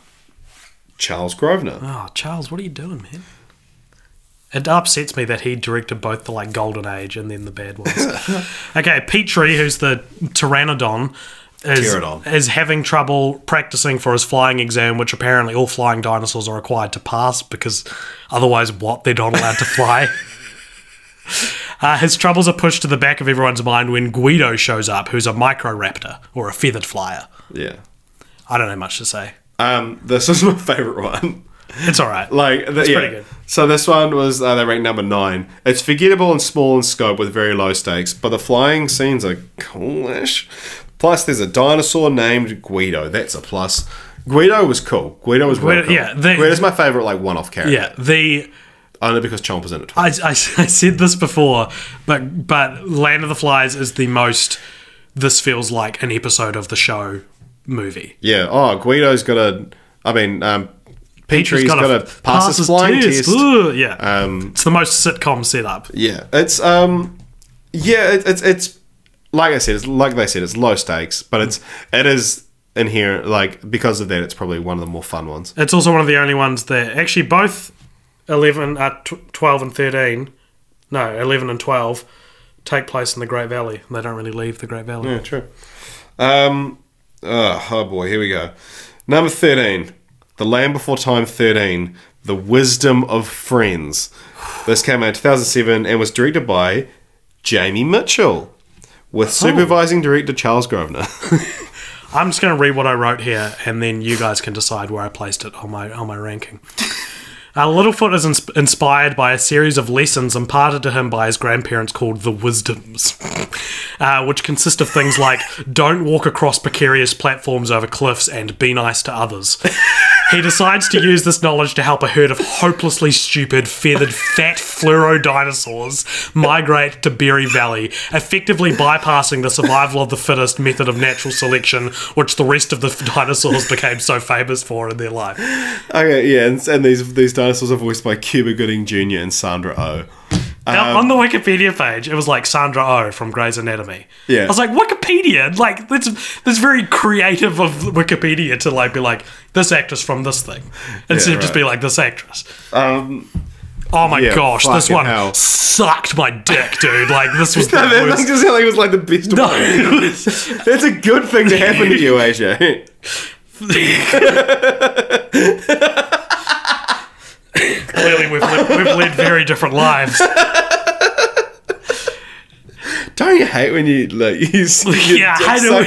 Charles Grosvenor. Oh, Charles, what are you doing, man? It upsets me that he directed both the like Golden Age and then the bad ones. Okay, Petrie, who's the Pteranodon, is having trouble practicing for his flying exam, which apparently all flying dinosaurs are required to pass because otherwise they're not allowed to fly. His troubles are pushed to the back of everyone's mind when Guido shows up, who's a Microraptor or a feathered flyer. Yeah. I don't have much to say. This is my favourite one. It's alright. It's pretty good. So this one was, they ranked number 9. It's forgettable and small in scope with very low stakes, but the flying scenes are coolish. Plus, there's a dinosaur named Guido. That's a plus. Guido was cool. Guido was real cool. Yeah, Guido's my favourite, like, one-off character. Yeah, only because Chomp was in it twice. I said this before, but Land of the Flies is the most, this feels like an episode of the show movie. Yeah. Oh, Guido's got Petrie's got to pass his flying test. Ooh, yeah. It's the most sitcom setup. Yeah. It's, it's like I said, it's low stakes, but it is inherent, like, because of that, it's probably one of the more fun ones. It's also one of the only ones that, actually both 11 and 12 take place in the Great Valley. They don't really leave the Great Valley. Yeah, true. Oh boy, here we go. Number 13, The Land Before Time 13, The Wisdom of Friends. This came out in 2007 and was directed by Jamie Mitchell, with supervising director Charles Grosvenor. I'm just going to read what I wrote here, and then you guys can decide where I placed it on my ranking. Littlefoot is inspired by a series of lessons imparted to him by his grandparents called the Wisdoms, which consist of things like don't walk across precarious platforms over cliffs and be nice to others. He decides to use this knowledge to help a herd of hopelessly stupid, feathered, fat fluoro dinosaurs migrate to Berry Valley, effectively bypassing the survival of the fittest method of natural selection, which the rest of the dinosaurs became so famous for in their life. Okay, yeah, and these dinosaurs are voiced by Cuba Gooding Jr. and Sandra Oh. Now, on the Wikipedia page, it was like Sandra Oh from Grey's Anatomy. Yeah. I was like, Wikipedia? Like, that's very creative of Wikipedia to like be like, this actress from this thing. Instead of just be like, this actress. Oh my gosh, this one sucked my dick, dude. Like, this was the worst. That just sound like it was like the best one. That's a good thing to happen to you, AJ. Clearly, we've led very different lives. Don't you hate when you like you? Yeah, I know.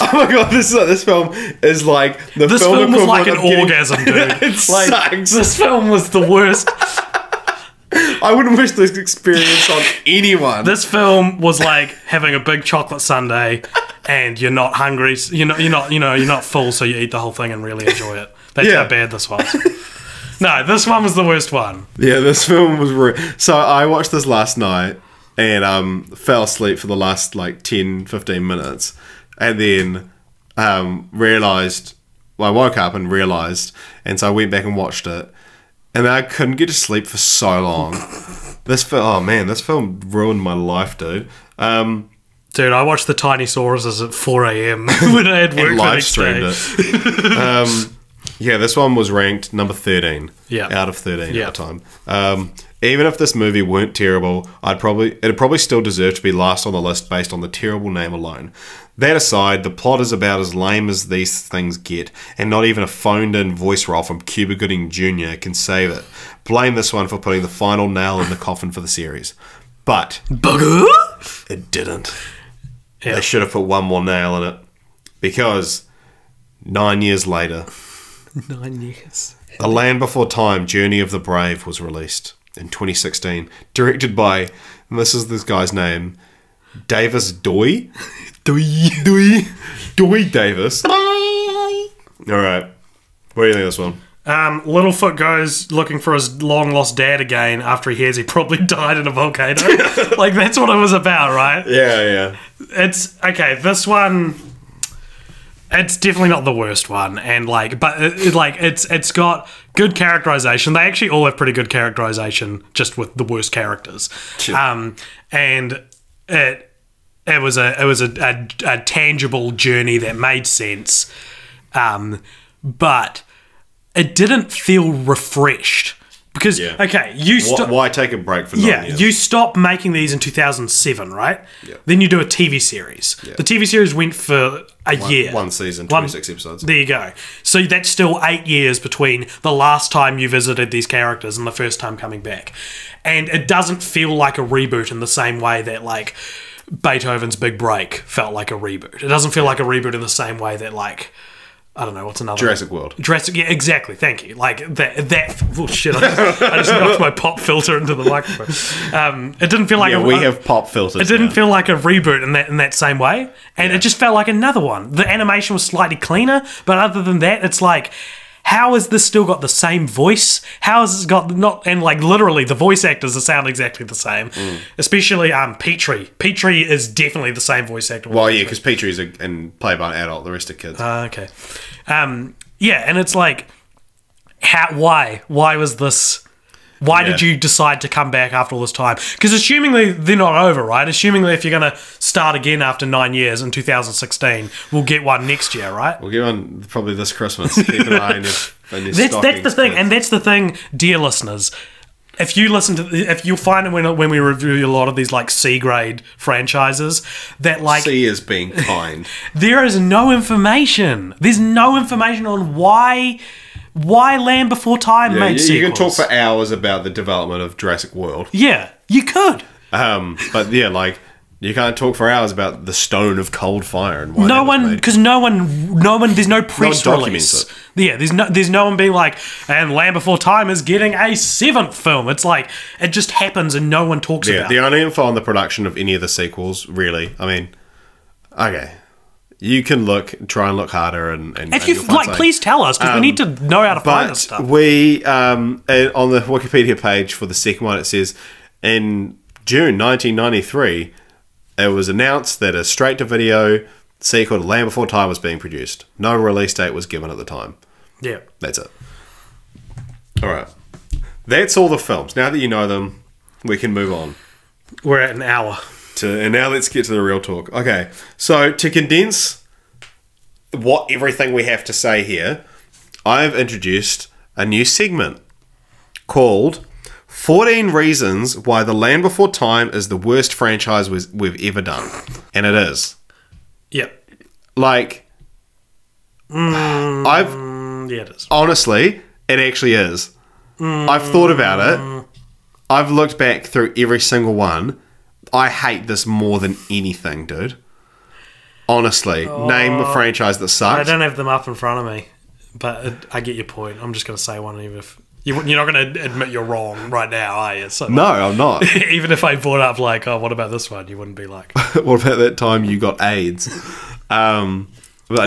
Oh my god, this film is like this film was like an orgasm, dude. It like, sucks. This film was the worst. I wouldn't wish this experience on anyone. This film was like having a big chocolate sundae, and you're not hungry. You're not full, so you eat the whole thing and really enjoy it. That's how bad this was. No, this one was the worst one. Yeah, this film was so I watched this last night and fell asleep for the last like 10-15 minutes, and then realized, well, I woke up and realized, and so I went back and watched it, and then I couldn't get to sleep for so long. This film ruined my life, dude. Dude, I watched the Tiny Sauruses at 4 a.m. when I had work and the live next streamed day. it. Yeah, this one was ranked number 13 Yeah. out of 13 at the time. Even if this movie weren't terrible, it'd probably still deserve to be last on the list based on the terrible name alone. That aside, the plot is about as lame as these things get, and not even a phoned-in voice role from Cuba Gooding Jr. can save it. Blame this one for putting the final nail in the coffin for the series. But it didn't. Yeah. They should have put one more nail in it, because 9 years later... 9 years. A Land Before Time, Journey of the Brave was released in 2016. Directed by, and this is this guy's name, Davis Doi. Doi Davis. Alright. What do you think of this one? Littlefoot goes looking for his long-lost dad again after he hears he probably died in a volcano. Like, that's what it was about, right? Yeah. It's... Okay, this one... It's definitely not the worst one, and like, but it's got good characterization. They actually all have pretty good characterization, just with the worst characters. Sure. And it was a tangible journey that made sense, but it didn't feel refreshed. Because, okay, why take a break for 9 years? You stop making these in 2007, right? Yeah. Then you do a TV series. Yeah. The TV series went for a year. One season, 26 episodes. There you go. So that's still 8 years between the last time you visited these characters and the first time coming back. And it doesn't feel like a reboot in the same way that, like, Beethoven's Big Break felt like a reboot. It doesn't feel like a reboot in the same way that, like... I don't know, what's another Jurassic World. Yeah, exactly, thank you. Like, that oh shit, I just knocked my pop filter into the microphone. It didn't feel like we have pop filters. It didn't feel like a reboot in that same way, and it just felt like another one. The animation was slightly cleaner, but other than that, it's like, how has this still got the same voice? How has it got and like literally the voice actors sound exactly the same. Especially Petrie. Petrie is definitely the same voice actor. Well, yeah, because Petrie's played by an adult. The rest are kids. Okay. Yeah, and it's like, why was this? Why did you decide to come back after all this time? Because assumingly they're not over, right? Assumingly if you're going to start again after 9 years in 2016, we'll get one next year, right? We'll get one probably this Christmas. Keep an eye on your That's the thing, and that's the thing, dear listeners. If you'll find it when we review a lot of these like C grade franchises, that like C is being kind. There is no information. There's no information on why Land Before Time made sequels. You can talk for hours about the development of Jurassic World. Yeah, you could. But yeah, like You can't talk for hours about the Stone of Cold Fire and why No that was one, made. because no one, there's no press documents release. Yeah, there's no one being like, and Land Before Time is getting a 7th film. It's like, it just happens and no one talks Yeah, about the it. only info on the production of any of the sequels, really. I mean, okay. You can try and look harder and If you you'll find like, something. please tell us, because we need to know how to find this But stuff. we, on the Wikipedia page for the second one, it says, in June 1993, it was announced that a straight-to-video sequel to Land Before Time was being produced. No release date was given at the time. Yeah. That's it. All right. That's all the films. Now that you know them, we can move on. We're at an hour. And now let's get to the real talk. Okay, so to condense everything we have to say here, I've introduced a new segment called 14 Reasons Why The Land Before Time is the worst franchise we've ever done. And it is. Yep. Like, Yeah, it is. honestly, it actually is. I've thought about it. I've looked back through every single one. I hate this more than anything, dude. Honestly, name a franchise that I sucks. don't have them up in front of me, but I get your point. I'm just going to say one, even if you're not going to admit you're wrong right now, are you? So, No, I'm not. even if I brought up like, oh, what about this one? You wouldn't be like, What about that time you got AIDS? But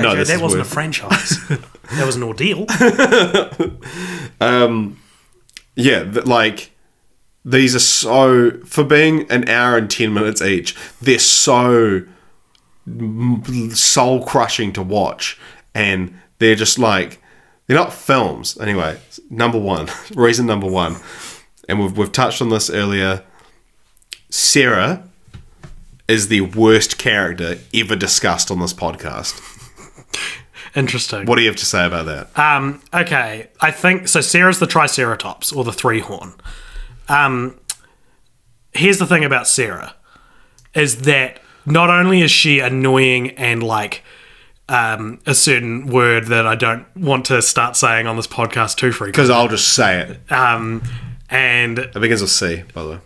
no, okay, this that is wasn't a worth- franchise. That was an ordeal. Yeah, like these are so, for being an hour and 10 minutes each, they're so soul crushing to watch, and they're just like, they're not films. Anyway, reason number one, and we've touched on this earlier. Sarah is the worst character ever discussed on this podcast. Interesting. What do you have to say about that? Okay, I think so. Sarah's the Triceratops or the three horn. Here's the thing about Sarah is that not only is she annoying and like a certain word that I don't want to start saying on this podcast too frequently. Because I'll just say it. And It begins with C, by the way.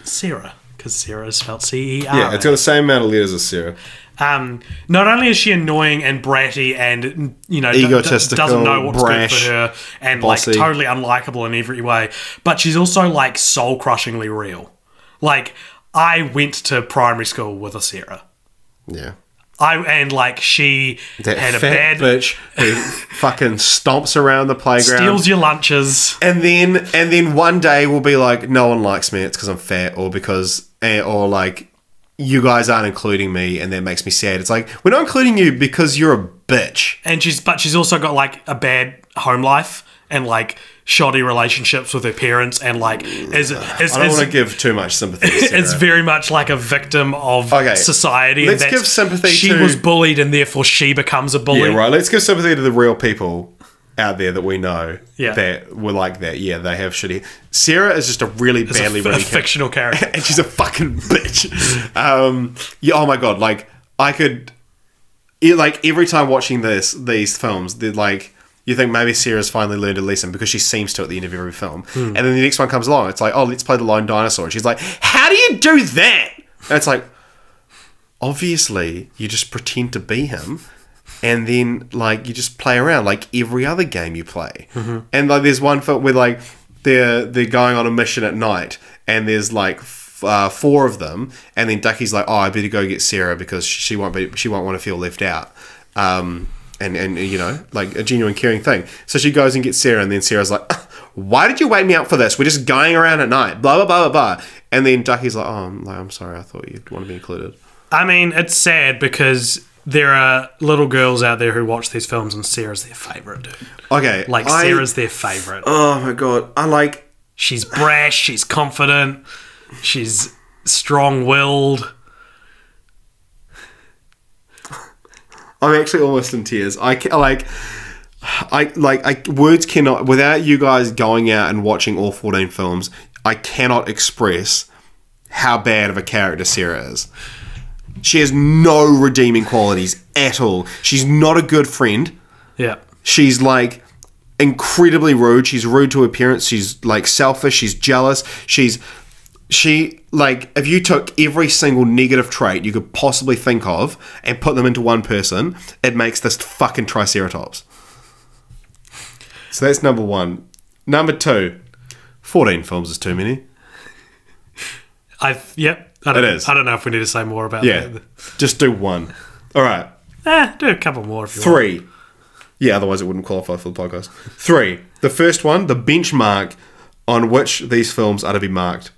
Sarah, because Sarah is spelled C-E-R. Yeah, it's got the same amount of letters as Sarah. Not only is she annoying and bratty and, you know, Egotistical, doesn't know what's brash, good for her and bossy. like totally unlikable in every way, but she's also like soul crushingly real. Like, I went to primary school with a Sarah. Yeah. She That had a fat bad bitch who fucking stomps around the playground. steals your lunches. And then one day we'll be like, no one likes me, it's because I'm fat, or because, or like, you guys aren't including me, and that makes me sad. It's like, we're not including you because you're a bitch. And she's also got like a bad home life and like shoddy relationships with her parents and like I don't want to give too much sympathy to Sarah. it's very much like a victim of Okay, society. let's and give sympathy she to- was bullied and therefore she becomes a bully. Yeah, right. Let's give sympathy to the real people out there that we know Yeah. that were like that. Yeah, they have shitty. Sarah is just a really It's badly a written fictional character. and she's a fucking bitch. Yeah. Oh my god. Like I could, like every time watching these films, they're like, you think maybe Sarah's finally learned a lesson because she seems to at the end of every film, and then the next one comes along. It's like, oh, let's play the lone dinosaur, and she's like, how do you do that? And it's like, obviously, you just pretend to be him. And then, like, you just play around like every other game you play. And like, there's one film where like they're going on a mission at night, and there's like 4 of them, and then Ducky's like, "Oh, I better go get Sarah because she won't want to feel left out." And you know, like a genuine caring thing. So she goes and gets Sarah, and then Sarah's like, "Why did you wake me up for this? We're just going around at night." Blah blah blah blah blah. And then Ducky's like, "Oh, I'm sorry. I thought you'd want to be included." I mean, it's sad because there are little girls out there who watch these films and Sarah's their favourite, dude. Okay, Like, Sarah's their favourite. Oh my god, I like. She's brash, she's confident, she's strong-willed. I'm actually almost in tears. Words cannot, without you guys going out and watching all 14 films, I cannot express how bad of a character Sarah is. She has no redeeming qualities at all. She's not a good friend. Yeah. She's like incredibly rude. She's rude to her parents. She's like selfish. She's jealous. She's if you took every single negative trait you could possibly think of and put them into one person, it makes this fucking Triceratops. So that's number one. Number two, 14 films is too many. Yep. It is. I don't know if we need to say more about that. Just do one. All right. Do a couple more if you want. 3. Yeah, otherwise it wouldn't qualify for the podcast. 3. The first one, the benchmark on which these films are to be marked,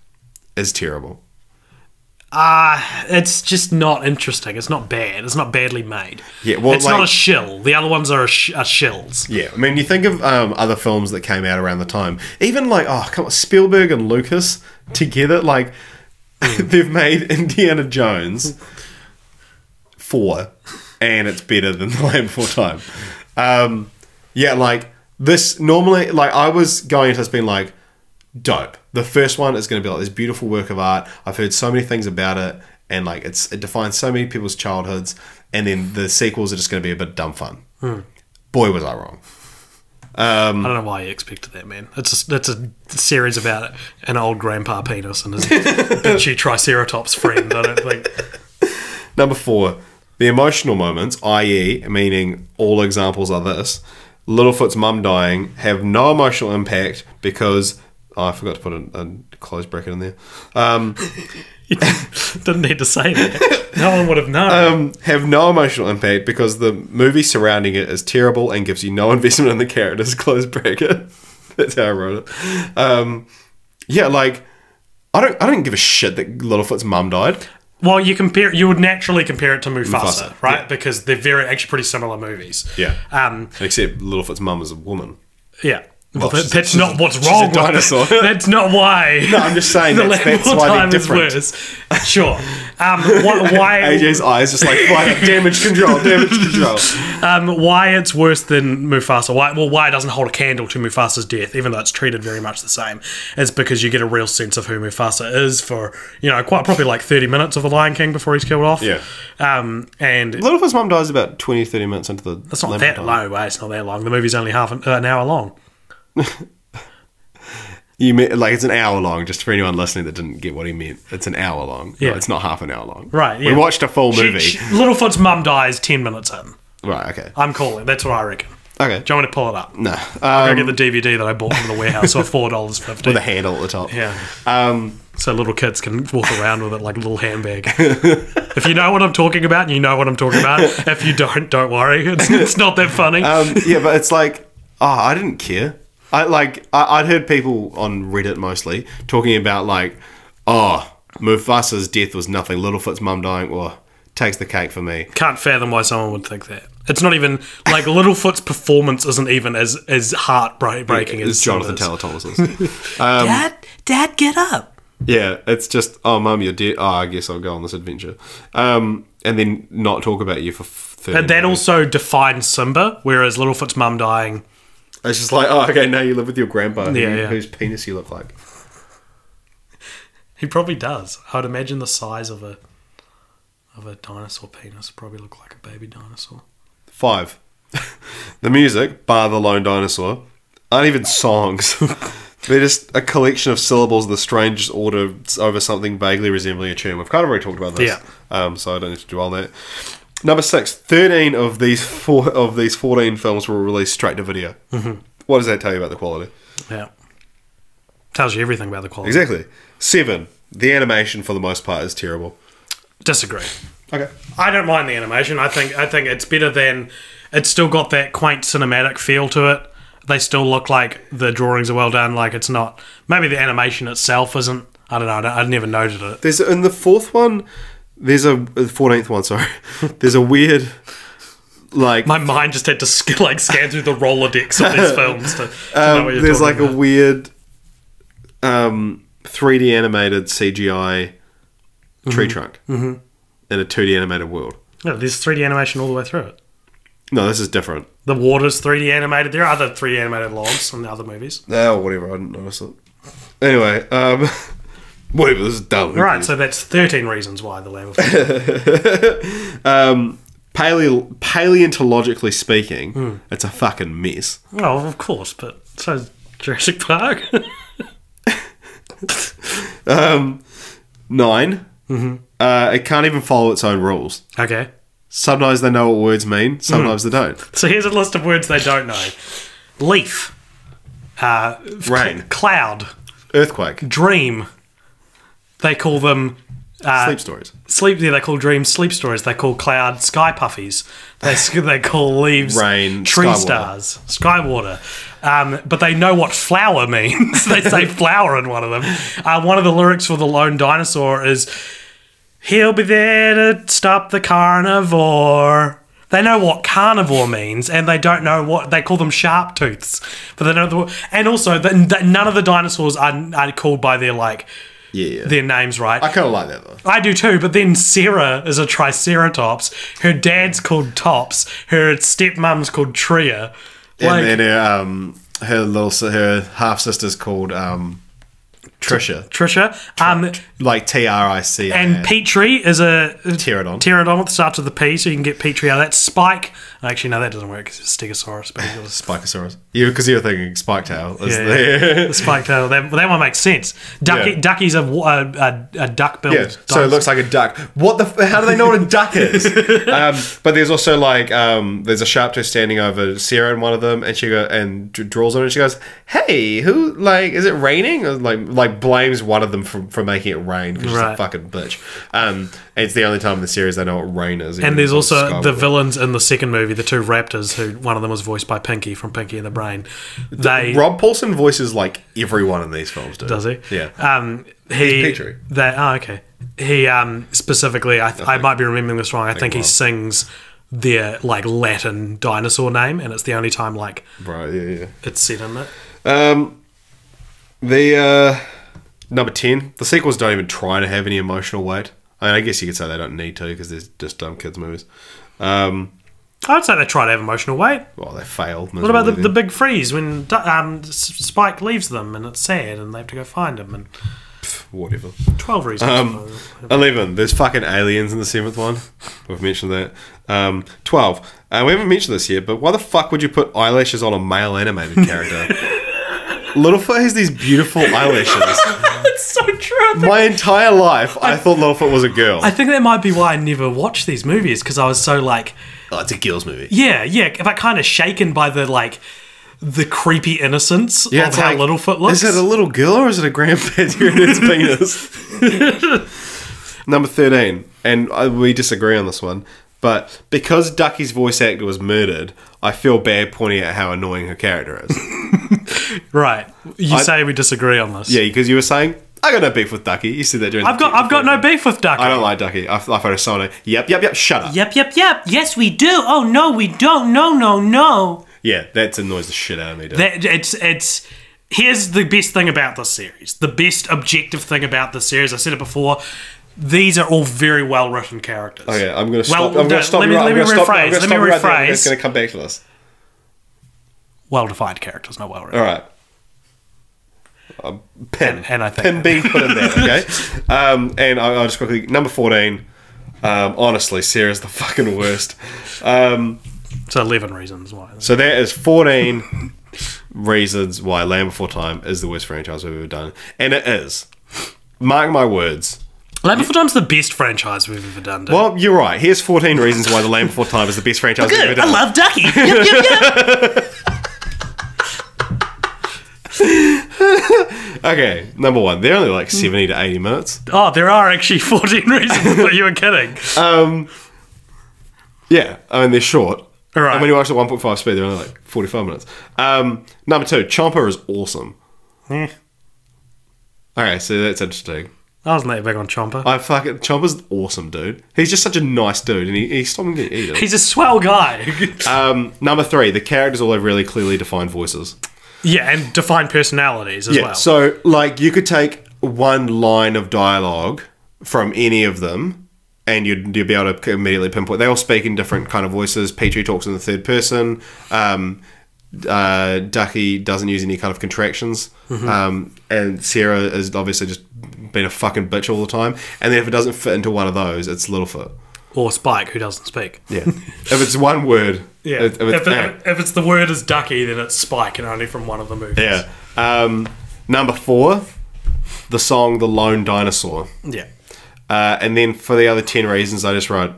is terrible. It's just not interesting. It's not bad. It's not badly made. Yeah, well, it's not a shill. The other ones are shills. Yeah, I mean, you think of other films that came out around the time. Even come on, Spielberg and Lucas together, they've made Indiana Jones 4, and it's better than The Land Before Time. This normally, I was going into this being dope. The first one is going to be this beautiful work of art. I've heard so many things about it, and it defines so many people's childhoods. And then the sequels are just going to be a bit dumb fun. Boy, was I wrong. I don't know why you expected that, man. It's a series about an old grandpa penis and his bitchy Triceratops friend. I don't think. Number 4, the emotional moments, i.e., meaning all examples are this. Littlefoot's mum dying have no emotional impact because. Oh, I forgot to put a close bracket in there. You didn't need to say that. No one would have known. Have no emotional impact because the movie surrounding it is terrible and gives you no investment in the characters. Close bracket. That's how I wrote it. I don't give a shit that Littlefoot's mum died. Well, you would naturally compare it to Mufasa, right? Yeah. Because they're actually pretty similar movies. Yeah. Except Littlefoot's mum is a woman. Yeah. Well, Well, that's not what's wrong she's a dinosaur. with it. That's not why. No, I'm just saying the that's Land Before why they're Time is different. worse. Sure. Why? AJ's eyes just flat up. Damage control. Why it's worse than Mufasa? Why it doesn't hold a candle to Mufasa's death, even though it's treated very much the same, is because you get a real sense of who Mufasa is for quite probably 30 minutes of the Lion King before he's killed off. Yeah. And Littlefoot's mum dies about 20, 30 minutes into the. that's not that long. It's not that long. The movie's only half an hour long. You mean it's an hour long? Just for anyone listening that didn't get what he meant, it's an hour long. Yeah. No, it's not half an hour long. Right. Yeah. We watched a full movie. Littlefoot's mum dies 10 minutes in. Right. Okay. I'm calling. That's what I reckon. Okay. Do you want me to pull it up? No. I'll go get the DVD that I bought from the warehouse for $4.50. With a handle at the top. Yeah. So little kids can walk around with it like a little handbag. If you know what I'm talking about, you know what I'm talking about. If you don't worry. It's not that funny. Yeah, but it's I didn't care. I'd heard people on Reddit mostly talking about Mufasa's death was nothing. Littlefoot's mum dying, takes the cake for me. Can't fathom why someone would think that. It's not even Littlefoot's performance isn't even as heartbreaking as Jonathan Simba's. Taylor Thomas's. Dad, get up. Yeah, it's just, Mum, you're dead. I guess I'll go on this adventure. And then not talk about you for 30 And that minutes. also defines Simba, whereas Littlefoot's mum dying. It's just okay, now you live with your grandpa, Yeah. whose penis you look like. He probably does. I'd imagine the size of a dinosaur penis probably look like a baby dinosaur. 5. The music, bar the lone dinosaur, aren't even songs. They're just a collection of syllables in the strangest order over something vaguely resembling a tune. We've kind of already talked about this. Yeah. So I don't need to do all that. Number 6. 13 of these 14 films were released straight to video. Mm-hmm. What does that tell you about the quality? Yeah. Tells you everything about the quality. Exactly. 7. The animation, for the most part, is terrible. Disagree. Okay. I don't mind the animation. I think it's better than... It's still got that quaint cinematic feel to it. They still look like the drawings are well done. It's not... Maybe the animation itself isn't... I don't know. I never noted it. There's in the 4th one... There's the 14th one, sorry. There's a weird... My mind just had to scan through the Rolodex of these films to know what you're there's talking about. a weird 3D animated CGI tree trunk in a 2D animated world. No, there's 3D animation all the way through it. No, this is different. The water's 3D animated. There are other 3D animated logs in the other movies. Oh, whatever. I didn't notice it. Anyway, whatever. This is dumb. Right, so that's 13 reasons why the Land of Paleontologically speaking, it's a fucking mess. Oh, of course, but so is Jurassic Park. 9. It can't even follow its own rules. Okay. Sometimes they know what words mean, sometimes they don't. So here's a list of words they don't know. Leaf. Rain. Cloud. Earthquake. Dream. They call them... Sleep stories. They call dreams sleep stories. They call cloud sky puffies. They call leaves Rain, tree sky stars, sky water. But they know what flower means. They say flower in one of them. One of the lyrics for The Lone Dinosaur is, "He'll be there to stop the carnivore." They know what carnivore means, and they don't know what they call them. Sharp tooths, but they know and also that none of the dinosaurs are called by their their names right. I kind of like that though. I do too, but then Sarah is a Triceratops. Her dad's called Tops. Her stepmom's called Tria. And then her half sister's called Trisha. Like Tric. And Petrie is a Pterodon. Pterodon that starts with a P, so you can get Petrie out of that. Spike. Actually, no, that doesn't work because it's Stegosaurus. But Spikosaurus. Because you're thinking Spiketail. The Spiketail. That one makes sense. Ducky's a duck-billed dinosaur. So it looks like a duck. How do they know what a duck is? But there's also there's a sharp tooth standing over Sarah in one of them, and she draws on it. And she goes, "Hey, who is it raining?" Or like blames one of them for making it rain because she's a fucking bitch. And it's the only time in the series they know what rain is. And there's also the villains in the second movie, the two raptors, who one of them was voiced by Pinky from Pinky and the Brain. Rob Paulson voices everyone in these films, dude. Does he? Yeah. He's Petrie. Okay. He specifically, I might be remembering this wrong. I think he sings their Latin dinosaur name, and it's the only time it's said in it. The number 10, the sequels don't even try to have any emotional weight. I guess you could say they don't need to because they're just dumb kids movies. I would say they try to have emotional weight. Well, they failed. What about the big freeze when Spike leaves them and it's sad and they have to go find him and whatever. 12 reasons. 11. There's fucking aliens in the 7th one. We've mentioned that. 12. We haven't mentioned this yet, but why the fuck would you put eyelashes on a male animated character? Littlefoot has these beautiful eyelashes. It's so true. My entire life, I thought Littlefoot was a girl. I think that might be why I never watched these movies, because I was so oh, it's a girl's movie. Yeah, but kind of shaken by the creepy innocence of how Littlefoot looks. Is it a little girl or is it a grandpa's in its penis? Number 13, and we disagree on this one, but because Ducky's voice actor was murdered, I feel bad pointing out how annoying her character is. Right. You say we disagree on this. Yeah, because you were saying, I got no beef with Ducky. You said that during I've got no beef with Ducky. I don't like Ducky. I find her so annoying. Yep, shut up. Yep. Yes, we do. Oh, no, we don't. No. Yeah, that annoys the shit out of me, dude. Here's the best thing about this series. The best objective thing about this series, I said it before, these are all very well written characters. Okay, I'm going to stop. Let me rephrase. I'm just going to come back to this. Well-defined characters, not well-written. All right. Pin. And I think pin being put in there, okay? And I'll just quickly... Number 14. Honestly, Sarah's the fucking worst. So 11 reasons why. So that is 14 reasons why Land Before Time is the worst franchise we've ever done. And it is. Mark my words. Land Before Time's the best franchise we've ever done. Dude. Well, you're right. Here's 14 reasons why the Land Before Time is the best franchise we've ever done. I love Ducky. Yep. Okay, number 1. They're only 70 to 80 minutes. Oh, there are actually 14 reasons, but you were kidding. Yeah, I mean, they're short. All right. And when you watch at 1.5 speed, they're only 45 minutes. Number 2, Chomper is awesome. Okay, so that's interesting. I wasn't that big on Chomper. Chomper's awesome, dude. He's just such a nice dude, and he's stopping getting eaten. He's a swell guy. Number 3, the characters all have really clearly defined voices. Yeah, and defined personalities as well. So, you could take one line of dialogue from any of them, and you'd be able to immediately pinpoint. They all speak in different kind of voices. Petrie talks in the third person. Ducky doesn't use any kind of contractions. And Sarah is obviously just being a fucking bitch all the time. And then if it doesn't fit into one of those, it's Littlefoot. Or Spike, who doesn't speak. Yeah. If it's one word. Yeah. If it's the word is Ducky, then it's Spike, and only from one of the movies. Yeah. Number 4, the song "The Lone Dinosaur," Yeah. and then for the other 10 reasons, I just wrote.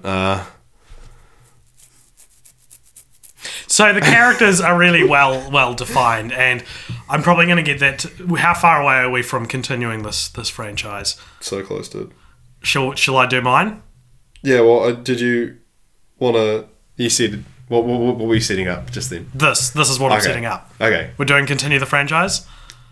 So the characters are really well defined, and I'm probably going to get that. How far away are we from continuing this franchise? So close to it. Shall I do mine? Yeah. Well, did you want to? You said what were you setting up just then? This is what I'm Okay. setting up. Okay. We're doing continue the franchise.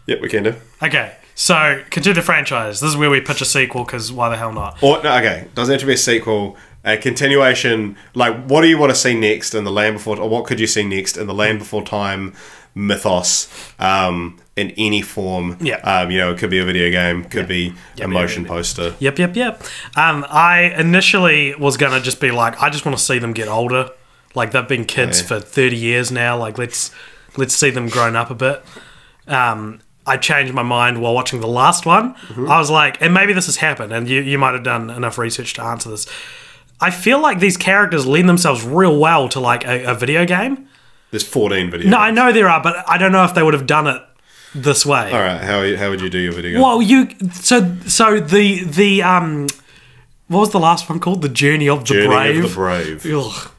Yep, we can do. Okay, so continue the franchise. This is where we pitch a sequel because why the hell not? Or no, okay, doesn't have to be a sequel. A continuation. Like, what do you want to see next in the Land Before? Or what could you see next in the Land Before Time mythos? In any form. Yeah. It could be a video game. Could be a motion yeah. poster. Yep. I initially was gonna just be like, I just want to see them get older. Like they've been kids for 30 years now. Like let's see them grown up a bit. I changed my mind while watching the last one. I was like, and maybe this has happened, and you might have done enough research to answer this. I feel like these characters lend themselves real well to like a video game. There's 14 videos. No, I know there are, but I don't know if they would have done it this way. All right, how would you do your video game? Well, so the what was the last one called? The Journey of the Brave. Of the Brave. Ugh.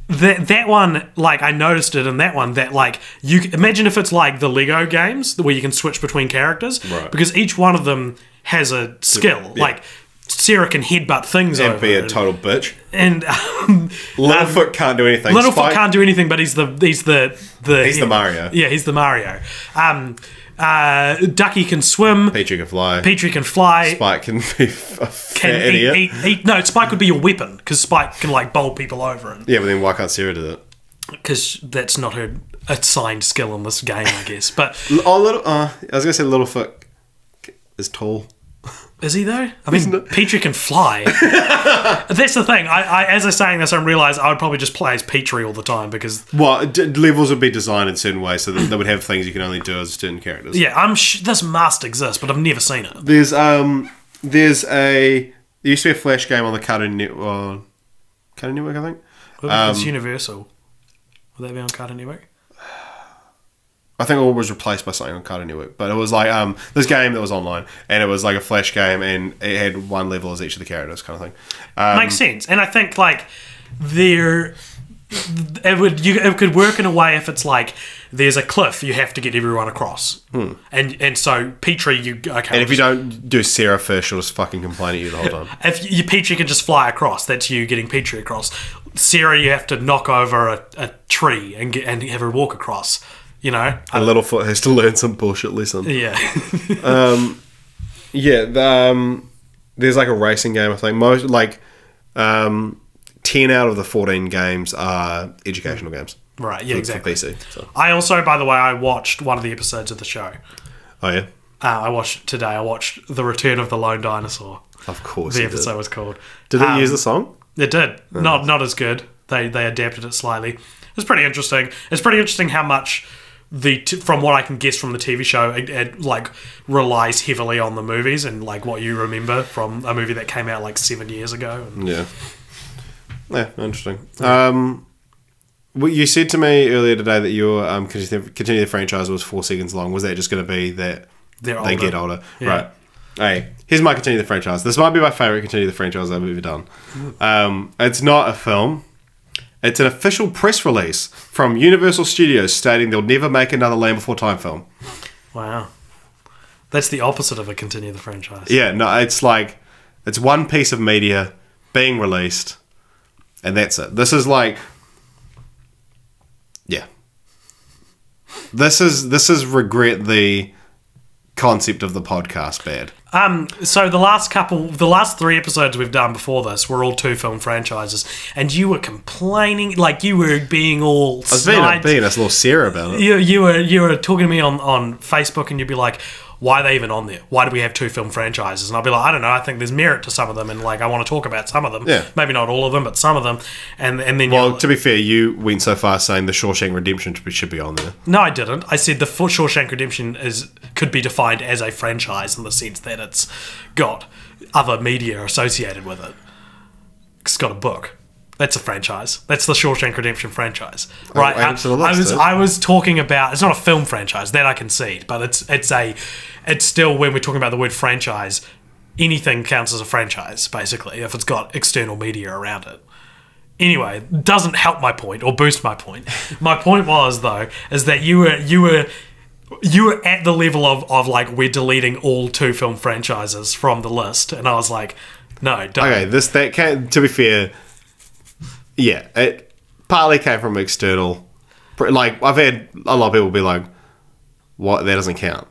That one, like I noticed it in that one. That like you imagine if it's like the Lego games where you can switch between characters, Right. because each one of them has a skill. Yeah. Like Sarah can headbutt things And over, be a total bitch. and Littlefoot can't do anything. Littlefoot Spike- can't do anything, but he's the He's the Mario. Yeah, he's the Mario. Ducky can swim. Petrie can fly. Petrie can fly. Spike can be a fat idiot. Eat. No, Spike would be your weapon because Spike can like bowl people over, Yeah, but then why can't Sarah do that? because that's not her assigned skill in this game, I guess. But I was gonna say Littlefoot is tall. is he though? I mean, Isn't it? Petrie can fly. That's the thing. I as I'm saying this, I realised I would probably just play as Petrie all the time because Well, levels would be designed in certain ways, so that they would have things you can only do as certain characters. yeah, this must exist, but I've never seen it. There used to be a Flash game on the Cartoon Network. Cartoon Network, I think. It's Universal. Would that be on Cartoon Network? I think it was replaced by something on Cartoon Network, but it was like this game that was online, and it was like a Flash game, and it had one level as each of the characters, kind of thing. Makes sense, and I think like it could work in a way if it's like there's a cliff you have to get everyone across, and so Petrie And if you don't do Sarah first, she'll just fucking complain at you the whole time. if you Petrie can just fly across, that's you getting Petrie across. Sarah, you have to knock over a tree and have her walk across. You know, And Littlefoot has to learn some bullshit lesson. yeah, There's like a racing game. I think most 10 out of the 14 games are educational games. right, yeah, For exactly. PC. So. I also, by the way, I watched one of the episodes of the show. Oh yeah, I watched The Return of the Lone Dinosaur. of course. The it episode did. was called. Did it use the song? It did. Not as good. They adapted it slightly. It was pretty interesting. It's pretty interesting how much from what I can guess from the TV show, it like relies heavily on the movies and like what you remember from a movie that came out like 7 years ago. Yeah. Yeah, interesting. Well, you said to me earlier today that your continue the franchise was 4 seconds long. Was that just going to be that They're they older. get older? Yeah. Right. Hey, here's my continue the franchise. This might be my favorite continue the franchise I've ever done. It's not a film. It's an official press release from Universal Studios stating they'll never make another Land Before Time film. Wow. That's the opposite of a continue the franchise. Yeah, no, it's like it's one piece of media being released, and that's it. This is like, yeah, this is regret the concept of the podcast bad. So the last 3 episodes we've done before this were all 2 film franchises, and you were complaining, like you were being all. I was being a little Sarah about it. You were talking to me on Facebook, and you'd be like, "Why are they even on there? Why do we have 2 film franchises?" And I'll be like, "I don't know. I think there's merit to some of them, and like I want to talk about some of them. Yeah. Maybe not all of them, but some of them." And then Well, to be fair, you went so far saying the Shawshank Redemption should be on there. no, I didn't. I said the Shawshank Redemption could be defined as a franchise in the sense that it's got other media associated with it. It's got a book. That's a franchise. That's the Shawshank Redemption franchise, right? add it to the list, I was talking about. It's not a film franchise that I concede, but it's still, when we're talking about the word franchise, anything counts as a franchise basically if it's got external media around it. Anyway, doesn't help my point or boost my point. My point was though is that you were at the level of like, we're deleting all 2 film franchises from the list, and I was like, no, don't. Okay, that came, to be fair, yeah, it partly came from external. Like, I've had a lot of people be like, "What? That doesn't count."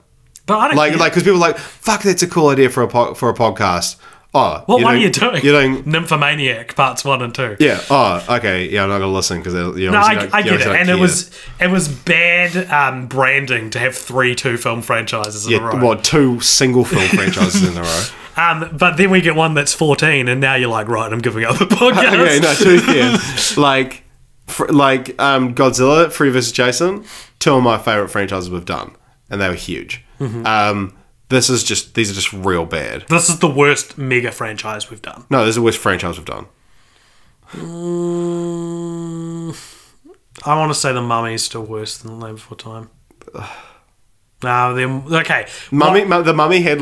But I don't Like, because people are like, "Fuck, that's a cool idea for a podcast." Oh, what are you doing? You're doing Nymphomaniac parts 1 and 2. Yeah. Oh, okay. Yeah, I'm not gonna listen because you know. No, I get it, and it was bad branding to have 3 2-film franchises in a row. Well, 2 single film franchises in a row. But then we get one that's 14, and now you're like, right, I'm giving up the podcast. Okay, no, to be fair, like Godzilla, Freddy vs. Jason, 2 of my favorite franchises we've done, and they were huge. Mm-hmm. These are just real bad. This is the worst mega franchise we've done. No, this is the worst franchise we've done. I want to say The Mummy's still worse than The Land Before Time. No, okay. The Mummy had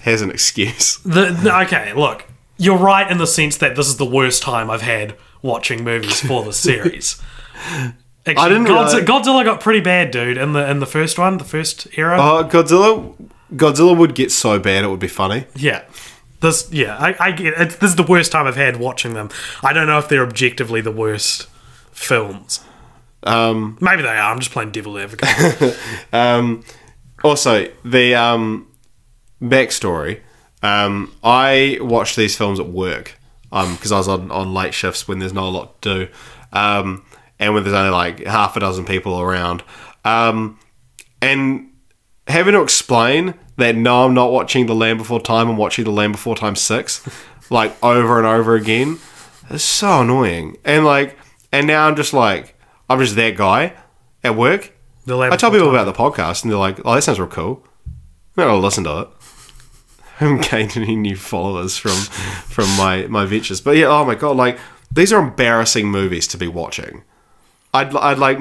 has an excuse. Okay, look, you're right in the sense that this is the worst time I've had watching movies for the series. Actually, I didn't Godzilla got pretty bad, dude. In the first one, the first era. Godzilla would get so bad it would be funny. Yeah. I get it. This is the worst time I've had watching them. I don't know if they're objectively the worst films. Maybe they are. I'm just playing devil advocate. Also, the backstory. I watched these films at work because I was on late shifts when there's not a lot to do, and when there's only like half a dozen people around, and having to explain that no, I'm not watching The Land Before Time, I'm watching The Land Before Time 6, like over and over again. It's so annoying. And now I'm just that guy at work. I tell people about the podcast and they're like, oh, that sounds real cool. I'm not going to listen to it. I haven't gained any new followers from my ventures. But yeah, oh my God, these are embarrassing movies to be watching. I'd minimize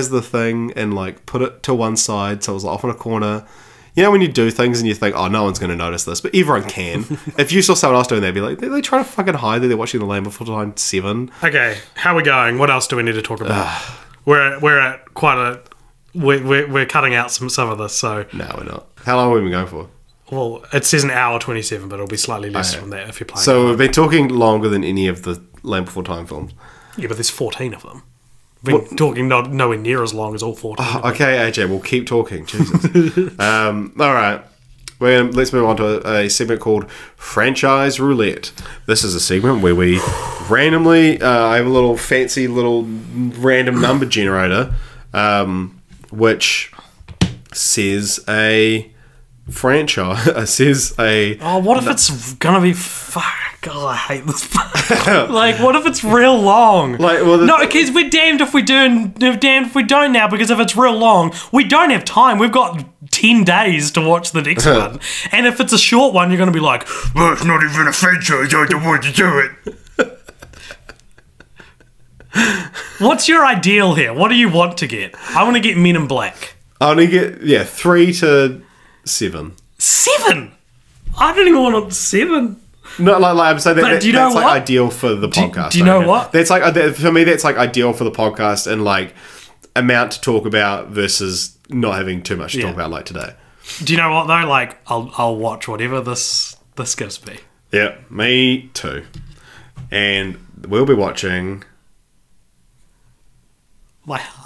the thing and put it to one side so it was off in a corner. You know when you do things and you think, oh, no one's going to notice this, but everyone can. If you saw someone else doing that, be like, they're trying to fucking hide that they're watching The Land Before Time 7. Okay, how are we going? What else do we need to talk about? We're at quite a... We're cutting out some of this, so... No, we're not. How long have we been going for? Well, it says an hour 27, but it'll be slightly less from that if you're playing. So we've been talking longer than any of the Land Before Time films. Yeah, but there's 14 of them. We've been talking nowhere near as long as all 14. Okay, AJ, we'll keep talking. Jesus. All right. Let's move on to a segment called Franchise Roulette. This is a segment where we randomly... I have a little fancy little random number generator, which says a franchise... says a... Oh, what if it's gonna be... God, I hate this. What if it's real long? No, because we're damned if we do and damned if we don't now, because if it's real long, we don't have time. We've got 10 days to watch the next one. And if it's a short one, you're going to be like, well, it's not even a franchise, I don't want to do it. What's your ideal here? What do you want to get? I want to get Men in Black. I want to get, 3 to 7. 7? I don't even want 7. No, I'm saying that's what? ideal for the podcast. Do you know what? That's for me. That's ideal for the podcast and amount to talk about versus not having too much to talk about today. Do you know what though? I'll watch whatever this gives me. Yeah, me too. And we'll be watching. My heart.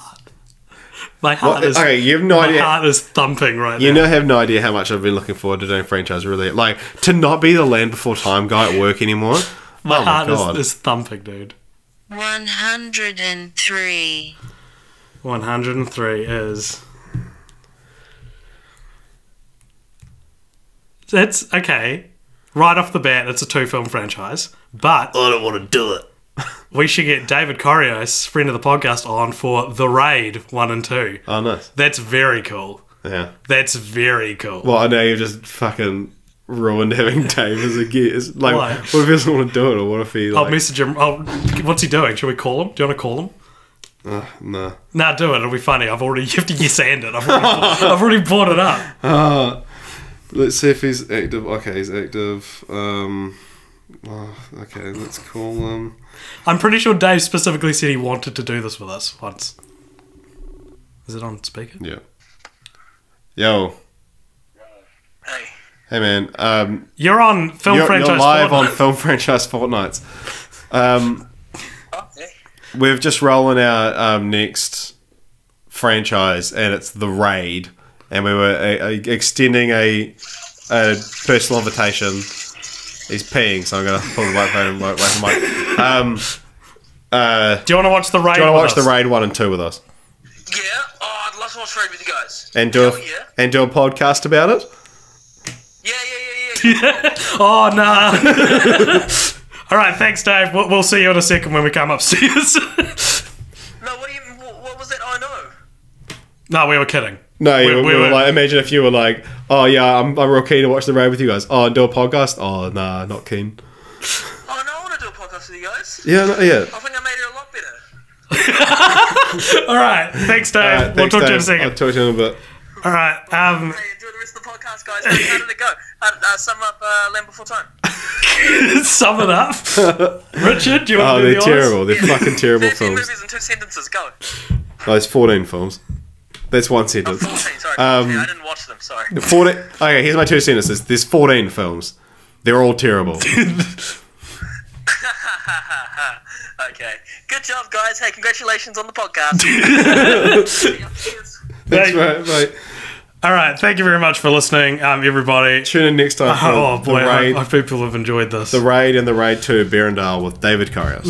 My heart is... Okay, you have no idea. My heart is thumping right now. You have no idea how much I've been looking forward to doing franchise roulette. To not be the Land Before Time guy at work anymore. My heart is thumping, dude. 103. 103 is... It's, okay, right off the bat, it's a 2-film franchise, but... I don't want to do it. We should get David Corios, friend of the podcast, on for The Raid 1 and 2. Oh, nice. That's very cool. Yeah. That's very cool. Well, I know you're just fucking ruined having Dave as a guest. Like, Why? what if he doesn't want to do it, or what if he I'll like? message him. What's he doing? Should we call him? Do you want to call him? Nah. Nah, do it. It'll be funny. You have to yes and it. I've already brought it up. Let's see if he's active. Okay, he's active. Okay, let's call him. I'm pretty sure Dave specifically said he wanted to do this with us once. Is it on speaker? Yeah. Yo. Hey. Hey man. You're on Film Franchise You're live Fortnite. on Film Franchise Fortnights. Okay. We're just rolling our next franchise, and it's The Raid. And we were extending a personal invitation. He's peeing, so I'm going to pull the microphone away from Mike. Do you want to watch The Raid? Do you want to watch with The us? Raid 1 and 2 with us? Yeah. Oh, I'd love to watch Raid with you guys. And do Hell yeah. a podcast about it? Yeah. Oh, nah. All right, thanks, Dave. We'll see you in a second when we come upstairs. No, what was that? I know. No, we were kidding. No, we were like, imagine if you were like, oh yeah, I'm real keen to watch The Raid with you guys. Oh, and do a podcast? Oh, nah, not keen. Oh no, I want to do a podcast with you guys. Yeah, yeah. I think I made it a lot better. All right, thanks, Dave. We'll talk to you in a I'll second. talk to you in a bit. All right. Hey, enjoy the rest of the podcast, guys. How did it go? Sum up Land Before Time. Sum it up. Richard, do you want Oh, to do they're the terrible. They're fucking terrible 13 films. movies in 2 sentences. Go. Oh, it's 14 films. That's one sentence. 14. Sorry. I didn't watch them. Sorry. 14. Okay, here's my 2 sentences. There's 14 films. They're all terrible. Okay. Good job, guys. Hey, congratulations on the podcast. Thanks, mate. All right, thank you very much for listening, everybody. Tune in next time for Oh boy, The Raid. I hope people have enjoyed this. The Raid and The Raid 2, Berendale with David Karius.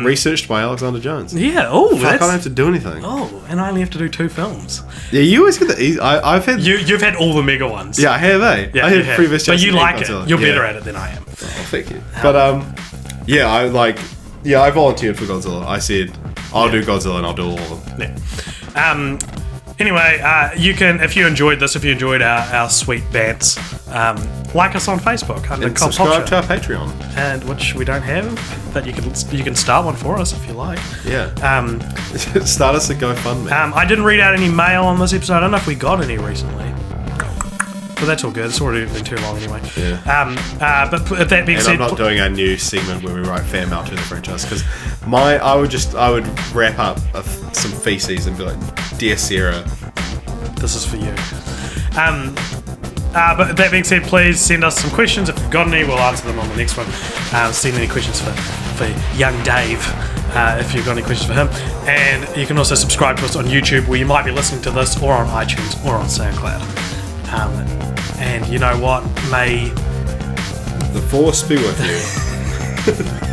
Researched by Alexander Jones. Yeah. Oh, Fuck, I that's. don't have to do anything. Oh, and I only have to do 2 films. Yeah, you always get the easy. I've had. You've had all the mega ones. Yeah, I have, eh? Yeah, I you had have. previous But you Jason like Godzilla. it. You're Yeah. better at it than I am. Oh, thank you. But yeah, I like. Yeah, I volunteered for Godzilla. I said I'll do Godzilla and I'll do all of them. Yeah. Anyway, you can, if you enjoyed this, if you enjoyed our sweet bants, like us on Facebook under And Cult subscribe to Culture, our Patreon. and which we don't have, but you can start one for us if you like. Yeah. Start us a GoFundMe. I didn't read out any mail on this episode. I don't know if we got any recently. But that's all good. It's already been too long anyway. Yeah. But with that being And said, I'm not doing our new segment where we write fan mail to the franchise because I would wrap up some feces and be like, "Dear Sarah, this is for you. But that being said, please send us some questions. If you've got any, we'll answer them on the next one. Send any questions for young Dave, if you've got any questions for him. And you can also subscribe to us on YouTube, where you might be listening to this, or on iTunes, or on SoundCloud. And you know what? May the Force be with you."